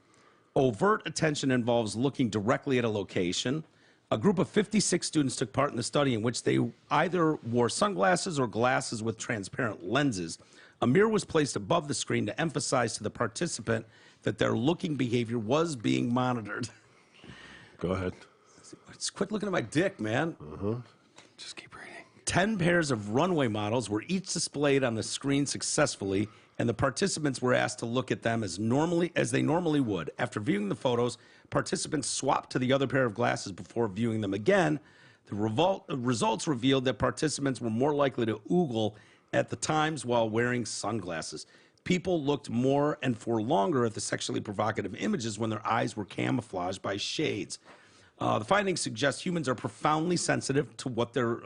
overt attention involves looking directly at a location. A group of 56 students took part in the study in which they either wore sunglasses or glasses with transparent lenses. A mirror was placed above the screen to emphasize to the participant that their looking behavior was being monitored. Go ahead. Just quit looking at my dick, man. Just keep reading. 10 pairs of runway models were each displayed on the screen successfully, and the participants were asked to look at them as they normally would. After viewing the photos, participants swapped to the other pair of glasses before viewing them again. The results revealed that participants were more likely to oogle at the times while wearing sunglasses. People looked more and for longer at the sexually provocative images when their eyes were camouflaged by shades. The findings suggest humans are profoundly sensitive to what their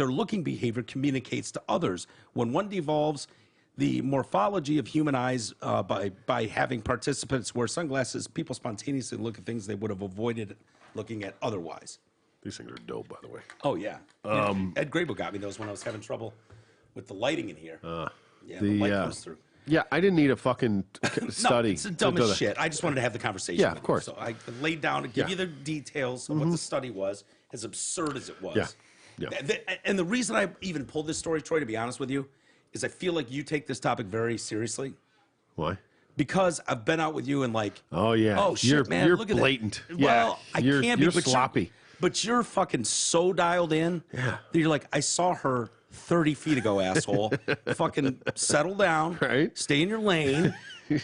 looking behavior communicates to others. When one devolves the morphology of human eyes by having participants wear sunglasses, people spontaneously look at things they would have avoided looking at otherwise. These things are dope, by the way. Oh, yeah. Ed Grable got me those when I was having trouble with the lighting in here. The light comes through. Yeah, I didn't need a fucking study. No, it's the dumbest shit. I just wanted to have the conversation. Yeah, with of course. You. So I laid down to give you the details of what the study was, as absurd as it was. Yeah. And the reason I even pulled this story, Troy, to be honest with you, is I feel like you take this topic very seriously. Why? Because I've been out with you and like, oh shit, man, you're look at blatant. that. Yeah, Well, I can't be, you're but sloppy. But you're fucking so dialed in that you're like, I saw her 30 feet ago, asshole. Fucking settle down. Right. Stay in your lane.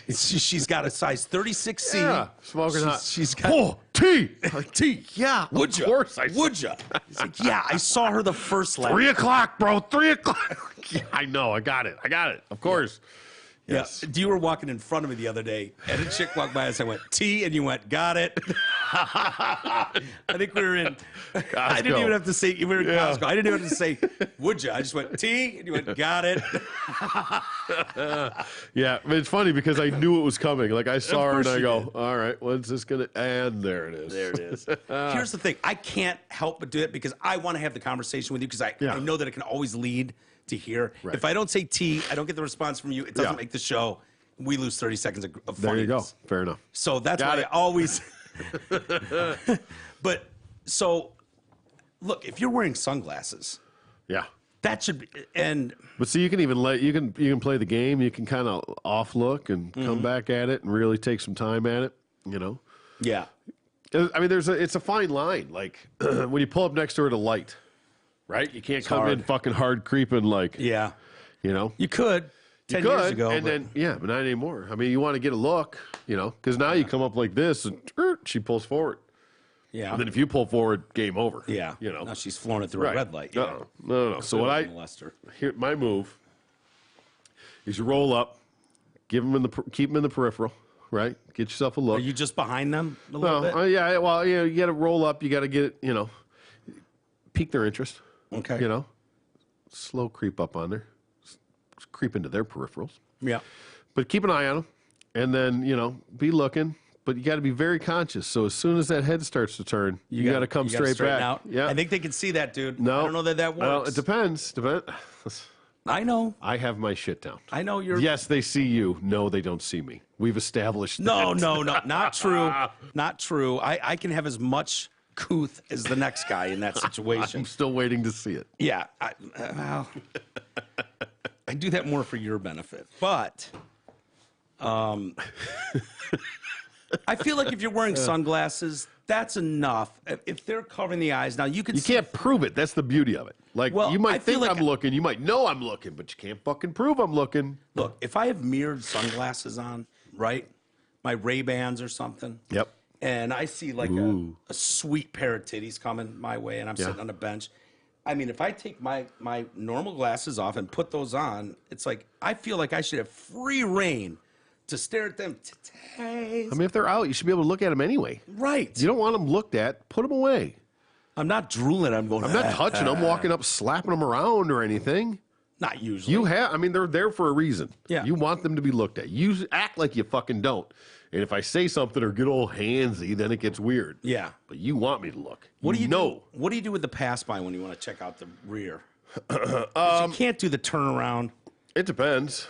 She's got a size 36C. Yeah, smoking hot. She's got... Oh, tea! Tea, yeah. Would you? Of course I Would you? He's like, yeah, I saw her the first lap. 3 o'clock, bro. 3 o'clock. Yeah, I know. I got it. Of course. Yes. Yeah. You were walking in front of me the other day, and a chick walked by us. I went, tea, and you went, got it. I think we were in. Costco. I didn't even have to say, we were in Costco. I didn't even have to say, would you? I just went, tea, and you went, got it. Yeah, I mean, it's funny because I knew it was coming. Like, I saw her and I go, did. all right, when's this going to... And there it is. There it is. Here's the thing. I can't help but do it because I want to have the conversation with you because I know that it can always lead to here. Right. If I don't say tea, I don't get the response from you. It doesn't make the show. We lose 30 seconds of funniness. There you go. Fair enough. So that's why I always... But, so, look, if you're wearing sunglasses... Yeah. That should be... And... But see, you can even you can play the game. You can kind of off look and come back at it and really take some time at it, you know? Yeah. I mean, it's a fine line. Like, when you pull up next to her at a light, right? You can't come in fucking hard creeping like... Yeah. You know? You could 10 years ago. And then, but not anymore. I mean, you want to get a look, you know? Because now you come up like this and she pulls forward. Yeah. And then if you pull forward, game over. Yeah. You know? Now she's flown it through a red light. Yeah. No. So what my move is you roll up, keep them in the peripheral, right? Get yourself a look. Are you just behind them a little bit? Yeah. Well, you got to roll up. You got to get it, you know, pique their interest. Okay. You know, slow creep up on there, creep into their peripherals. Yeah. But keep an eye on them, and then, you know, be looking, but you got to be very conscious. So as soon as that head starts to turn, you got to come straight back. Out. Yeah, I think they can see that, dude. No, I don't know that works. Well, it depends. I know. I have my shit down. I know you're. Yes, they see you. No, they don't see me. We've established No, that. no, not true. Not true. I can have as much couth as the next guy in that situation. I'm still waiting to see it. Yeah. Well, I do that more for your benefit. But I feel like if you're wearing sunglasses, that's enough. If they're covering the eyes, now you can't prove it. That's the beauty of it. Like, well, you might think like I'm looking. You might know I'm looking, but you can't fucking prove I'm looking. Look, if I have mirrored sunglasses on, right? My Ray-Bans or something. Yep. And I see like a sweet pair of titties coming my way, and I'm sitting on a bench. I mean, if I take my normal glasses off and put those on, it's like I feel like I should have free reign to stare at them titties. I mean, if they're out, you should be able to look at them anyway. Right. You don't want them looked at. Put them away. I'm not drooling. I'm going. I'm not touching them, walking up, slapping them around or anything. Not usually. You have. I mean, they're there for a reason. Yeah. You want them to be looked at. You act like you fucking don't. And if I say something or get all handsy, then it gets weird. Yeah. But you want me to look. What do you know? do? What do you do with the pass by when you want to check out the rear? You can't do the turnaround. It depends.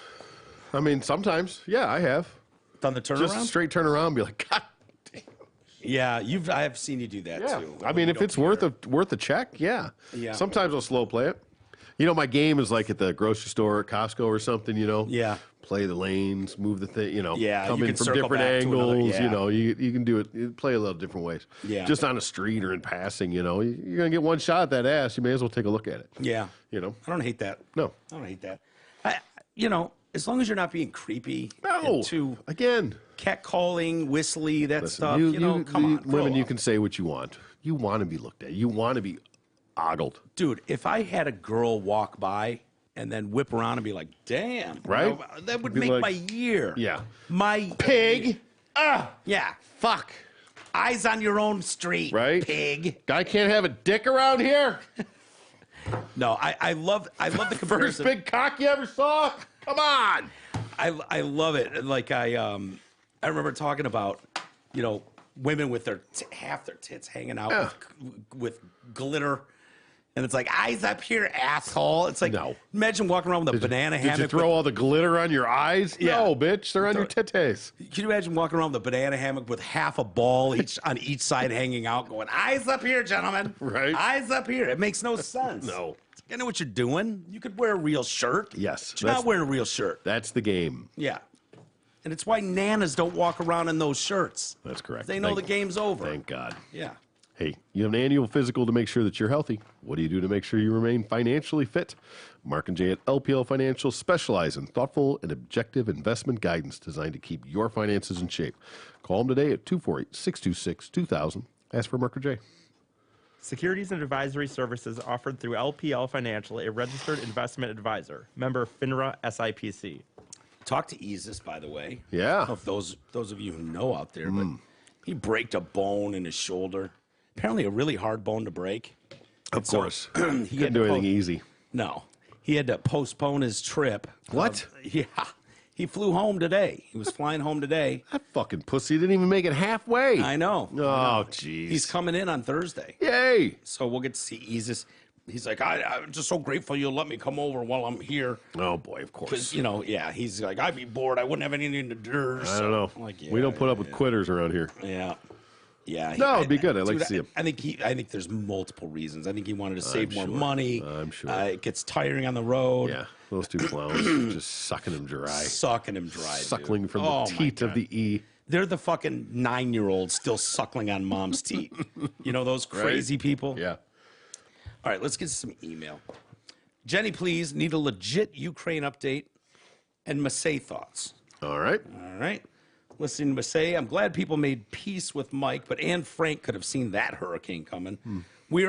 I mean, sometimes, yeah, I have. Done the turnaround? Just a straight turn around and be like, God damn. Yeah, I have seen you do that too. I mean, if it's worth a check, yeah. Yeah. Sometimes I'll slow play it. You know, my game is like at the grocery store, at Costco or something, you know? Yeah. Play the lanes, move the thing, you know, Yeah, come you in can from circle different back to another- angles, yeah. you know, you can do it, you play a little different ways. Yeah. Just on a street or in passing, you know, you're going to get one shot at that ass, you may as well take a look at it. Yeah. You know? I don't hate that. No. I don't hate that. As long as you're not being creepy No. and too Again. catcalling, whistly, that Listen, stuff, come on. grow women, you up. can say what you want. You want to be looked at. You want to be ogled. Dude, if I had a girl walk by and then whip around and be like, damn. Right? That would Be make like- my year. Yeah. My Pig. Yeah. Fuck. Eyes on your own street, Right? pig. Guy can't have a dick around here. No, I love the First comparison. big cock you ever saw? Come on. I love it. Like I remember talking about, women with their half their tits hanging out with glitter, and it's like eyes up here, asshole. It's like No. imagine walking around with a banana Did you hammock. throw all the glitter on your eyes? Yeah. No, bitch. They're on your titties. Can you imagine walking around with a banana hammock with half a ball on each side hanging out, going eyes up here, gentlemen. Right. Eyes up here. It makes no sense. No. I know what you're doing. You could wear a real shirt. Yes, But you're not wearing a real shirt. That's the game. Yeah. And it's why nanas don't walk around in those shirts. That's correct. They know the game's over. Thank God. Yeah. Hey, you have an annual physical to make sure that you're healthy. What do you do to make sure you remain financially fit? Mark and Jay at LPL Financial specialize in thoughtful and objective investment guidance designed to keep your finances in shape. Call them today at 248-626-2000. Ask for Mark or Jay. Securities and advisory services offered through LPL Financial, a registered investment advisor. Member FINRA SIPC. Talk to Isis, by the way. Yeah. I don't know if those of you who know out there, but he braked a bone in his shoulder. Apparently a really hard bone to break. Of course. He Couldn't had do to anything easy. No. He had to postpone his trip. What? Yeah. He flew home today. He was flying home today. That fucking pussy didn't even make it halfway. I know. Oh, jeez. He's coming in on Thursday. Yay. So we'll get to see Isis. He's like, I'm just so grateful you'll let me come over while I'm here. Oh, boy, of course. Because, he's like, I'd be bored. I wouldn't have anything to do. I don't know. I'm like, we don't put up with quitters around here. Yeah. Yeah. No, it'd be good. I'd like to see him. I think there's multiple reasons. I think he wanted to save more sure. money. I'm sure. It gets tiring on the road. Yeah, those two clowns just sucking him dry. Sucking him dry. Suckling dude. from Oh, the my teat of God. the E. They're the fucking 9-year-olds still suckling on mom's teat. You know those crazy people? Yeah. All right, let's get some email. Jenny, please, need a legit Ukraine update and Massey thoughts. All right. All right. Listening to Massey, I'm glad people made peace with Mike, but Anne Frank could have seen that hurricane coming. We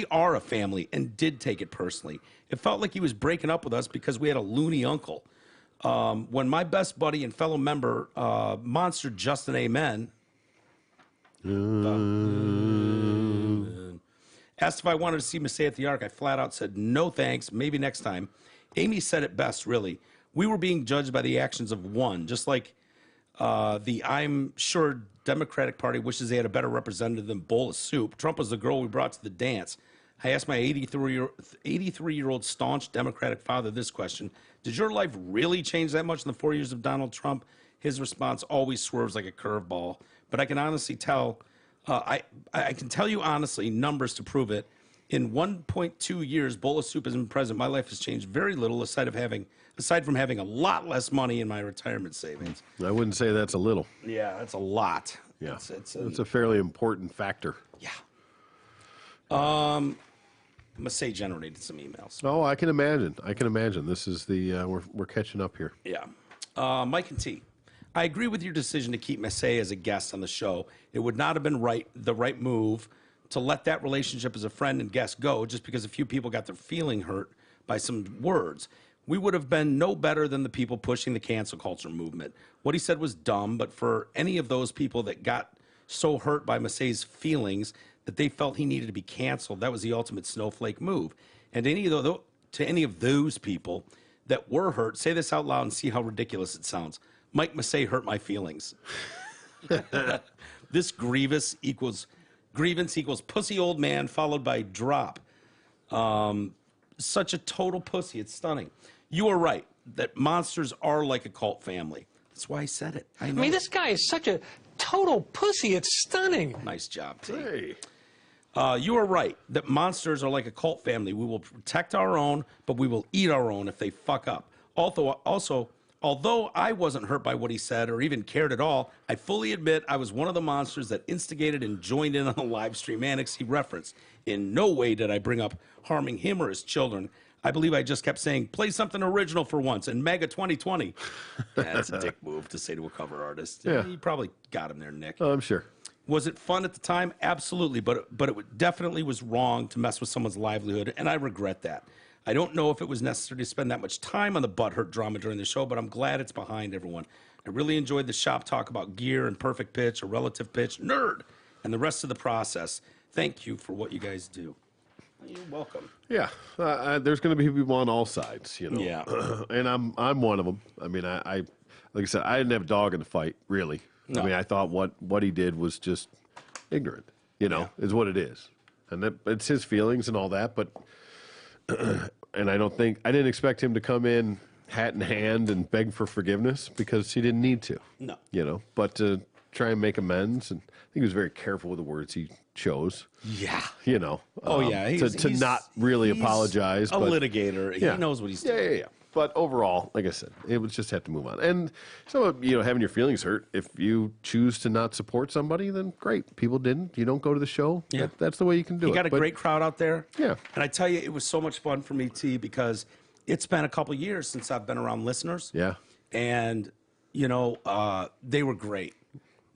are a family and did take it personally. It felt like he was breaking up with us because we had a loony uncle. When my best buddy and fellow member, Monster Justin Amen, asked if I wanted to see Massey at the Ark, I flat out said, no thanks, maybe next time. Amy said it best, really. We were being judged by the actions of one, just like the I'm sure Democratic Party wishes they had a better representative than Bowl of Soup. Trump was the girl we brought to the dance. I asked my 83-year-old staunch Democratic father this question. Did your life really change that much in the 4 years of Donald Trump? His response always swerves like a curveball. But I can honestly tell, I can tell you honestly, numbers to prove it. In 1.2 years, Bowl of Soup has been president. My life has changed very little aside from having a lot less money in my retirement savings. I wouldn't say that's a little. Yeah, that's a lot. Yeah, It's a fairly important factor. Yeah. Massey generated some emails. Oh, I can imagine. This is the we're catching up here. Yeah. Mike and T. I agree with your decision to keep Massey as a guest on the show. It would not have been the right move to let that relationship as a friend and guest go just because a few people got their feeling hurt by some words. We would have been no better than the people pushing the cancel culture movement. What he said was dumb, but for any of those people that got so hurt by Massey's feelings that they felt he needed to be canceled, that was the ultimate snowflake move. And to any of those people that were hurt, say this out loud and see how ridiculous it sounds. Mike Massey hurt my feelings. This grievance equals pussy old man followed by drop. Such a total pussy. It's stunning. You are right that monsters are like a cult family. That's why I said it. I mean, this guy is such a total pussy. It's stunning. Nice job, T. Hey. You are right that monsters are like a cult family. We will protect our own, but we will eat our own if they fuck up. Although I wasn't hurt by what he said or even cared at all, I fully admit I was one of the monsters that instigated and joined in on the live stream annex he referenced. In no way did I bring up harming him or his children. I believe I just kept saying, play something original for once in MAGA 2020. That's a dick move to say to a cover artist. Yeah. You probably got him there, Nick. Oh, I'm sure. Was it fun at the time? Absolutely, but it definitely was wrong to mess with someone's livelihood, and I regret that. I don't know if it was necessary to spend that much time on the butthurt drama during the show, but I'm glad it's behind everyone. I really enjoyed the shop talk about gear and perfect pitch, a relative pitch, nerd, and the rest of the process. Thank you for what you guys do. You're welcome. Yeah, there's going to be people on all sides, you know. Yeah. And I'm one of them. I mean, I like I said, I didn't have a dog in the fight, really. No. I mean, I thought what he did was just ignorant, you know, is what it is. And it's his feelings and all that, but and I didn't expect him to come in hat in hand and beg for forgiveness because he didn't need to. No. You know, but to try and make amends, and I think he was very careful with the words he chose. Yeah. You know. Oh, yeah. To not really apologize. A but litigator. Yeah. He knows what he's doing. Yeah. But overall, like I said, it would just have to move on. And so, you know, having your feelings hurt, if you choose to not support somebody, then great. People didn't. You don't go to the show. Yeah. That's the way you can do it. You got a great crowd out there. Yeah. And I tell you, it was so much fun for me, T, because it's been a couple years since I've been around listeners. Yeah. And, you know, they were great.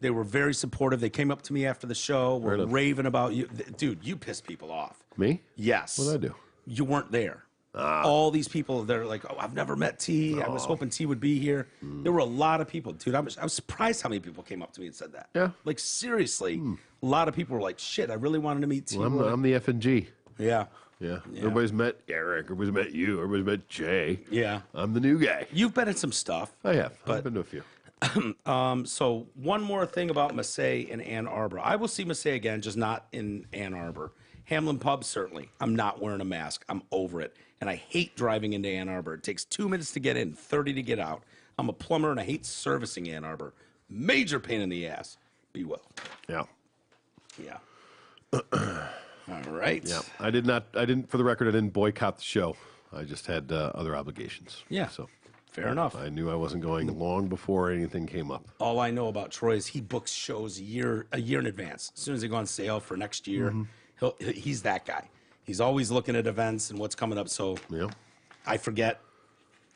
They were very supportive. They came up to me after the show, were raving about you. Dude, you pissed people off. Me? Yes. What did I do? You weren't there. All these people, they're like, oh, I've never met T. I was hoping T would be here. There were a lot of people. Dude, I was surprised how many people came up to me and said that. Yeah. Like, seriously, a lot of people were like, shit, I really wanted to meet T. Well, I'm the F&G. Yeah. Yeah. Everybody's met Eric. Everybody's met you. Everybody's met Jay. Yeah. I'm the new guy. You've been in some stuff. I have. But I've been to a few. So one more thing about Massey and Ann Arbor. I will see Massey again, just not in Ann Arbor. Hamlin Pub, certainly. I'm not wearing a mask. I'm over it. And I hate driving into Ann Arbor. It takes 2 minutes to get in, 30 to get out. I'm a plumber, and I hate servicing Ann Arbor. Major pain in the ass. Be well. Yeah. Yeah. All right. Yeah. For the record, I didn't boycott the show. I just had other obligations. Yeah. So fair enough. I knew I wasn't going long before anything came up. All I know about Troy is he books shows a year in advance. As soon as they go on sale for next year, he's that guy. He's always looking at events and what's coming up. So Yeah. I forget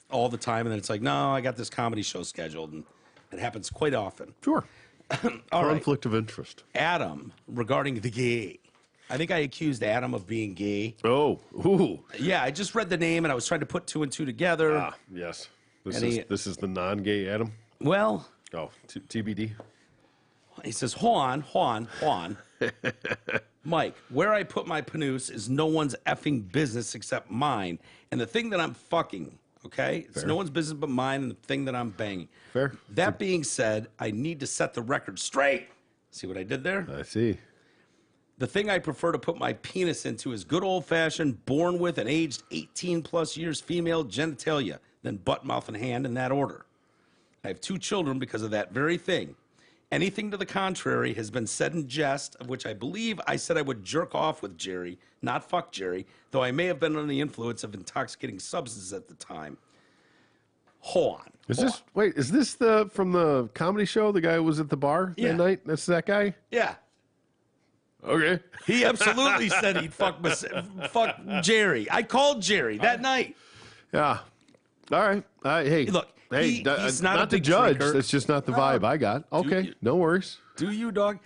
all the time, and then it's like, no, I got this comedy show scheduled, and it happens quite often. Sure. All right. Conflict of interest. Adam, regarding the gay. I think I accused Adam of being gay. Oh. Ooh. Yeah, I just read the name, and I was trying to put two and two together. Ah, yes. This And is the non-gay Adam. Well, Oh, TBD. he says, hold on. Mike, where I put my panus is no one's effing business except mine. And the thing that I'm fucking, okay? It's no one's business but mine and the thing that I'm banging. Fair. That being said, I need to set the record straight. See what I did there? I see. The thing I prefer to put my penis into is good old-fashioned, born with and aged 18-plus years female genitalia, then butt, mouth, and hand in that order. I have 2 children because of that very thing. Anything to the contrary has been said in jest, of which I believe I said I would jerk off with Jerry, not fuck Jerry, though I may have been under the influence of intoxicating substances at the time. Hold on. Is this from the comedy show? The guy who was at the bar that night? That's that guy? Yeah. Okay. He absolutely said he'd fuck Jerry. I called Jerry that night. Yeah. All right. Hey, Look, he's not a to big judge. drinker. That's just not the vibe I got. Okay, no worries. Do you, dog?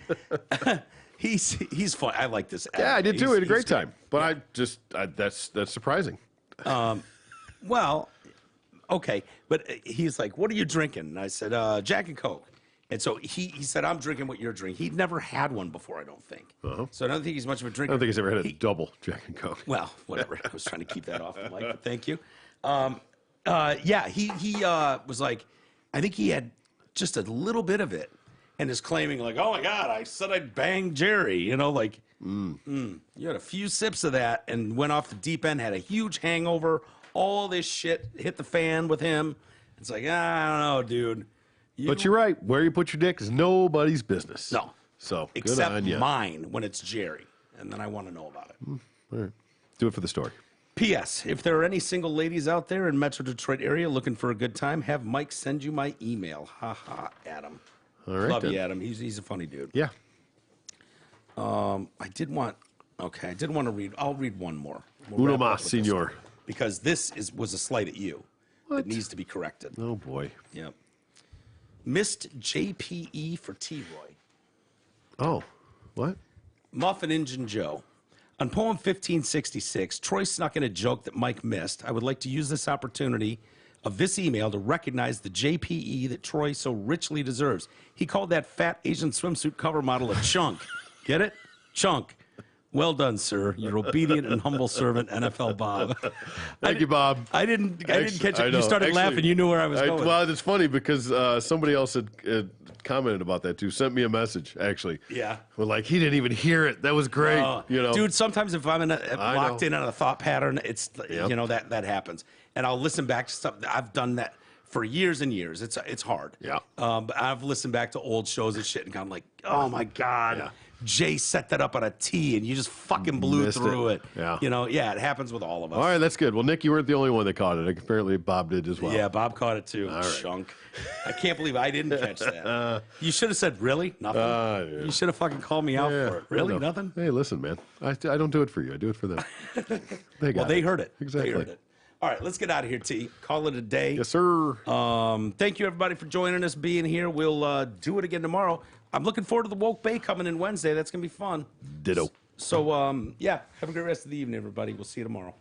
He's fun. I like this. Yeah, I did too. We had a great time. But yeah. That's surprising. Well, okay, but he's like, "What are you drinking?" And I said, "Jack and Coke." And so he said, "I'm drinking what you're drinking." He'd never had one before, I don't think. So I don't think he's much of a drinker. I don't think he's ever had a double Jack and Coke. Well, whatever. I was trying to keep that off the mic, but thank you. Yeah, he was like, I think he had just a little bit of it, and is claiming like, "Oh my God, I said I'd bang Jerry," you know, like, You had a few sips of that and went off the deep end, had a huge hangover. All this shit hit the fan with him. It's like, I don't know, dude. But you're right. Where you put your dick is nobody's business. No. So except good on you. mine when it's Jerry, and then I want to know about it. All right. Do it for the story. P.S. If there are any single ladies out there in Metro Detroit area looking for a good time, have Mike send you my email. Ha ha, Adam. All right. Love then. you, Adam. He's a funny dude. Yeah. I did want to read. I'll read one more. Uno wrap up mas, with this senor. one, because this was a slight at you. What? It needs to be corrected. Oh boy. Yep. Missed JPE for T-Roy. Oh, what? Muffin Engine Joe. On poem 1566, Troy snuck in a joke that Mike missed. I would like to use this opportunity of this email to recognize the JPE that Troy so richly deserves. He called that fat Asian swimsuit cover model a chunk. Get it? Chunk. Well done, sir. Your obedient and humble servant, NFL Bob. Thank you, Bob. I didn't catch it. I know. You started laughing. You knew where I was going. Well, it's funny because somebody else had commented about that too. Sent me a message actually. Yeah. Well, like he didn't even hear it. That was great. Dude, sometimes if I'm locked in on a thought pattern, it's Yep. that happens, and I'll listen back to stuff. I've done that for years and years. It's hard. Yeah. But I've listened back to old shows and shit and gone like, oh my God. Yeah. Jay set that up on a tee, and you just fucking blew Missed through it. Yeah. It happens with all of us. All right, that's good. Well, Nick, you weren't the only one that caught it. Apparently, Bob did as well. Yeah, Bob caught it too. All right. Chunk. I can't believe I didn't catch that. You should have said, really? Nothing? Yeah. You should have fucking called me out for it. Really? I know. Nothing? Hey, listen, man. I don't do it for you. I do it for them. They heard it. Exactly. They heard it. All right, let's get out of here, T. Call it a day. Yes, sir. Thank you, everybody, for joining us, being here. We'll do it again tomorrow. I'm looking forward to the Woke Bay coming in Wednesday. That's going to be fun. Ditto. So, have a great rest of the evening, everybody. We'll see you tomorrow.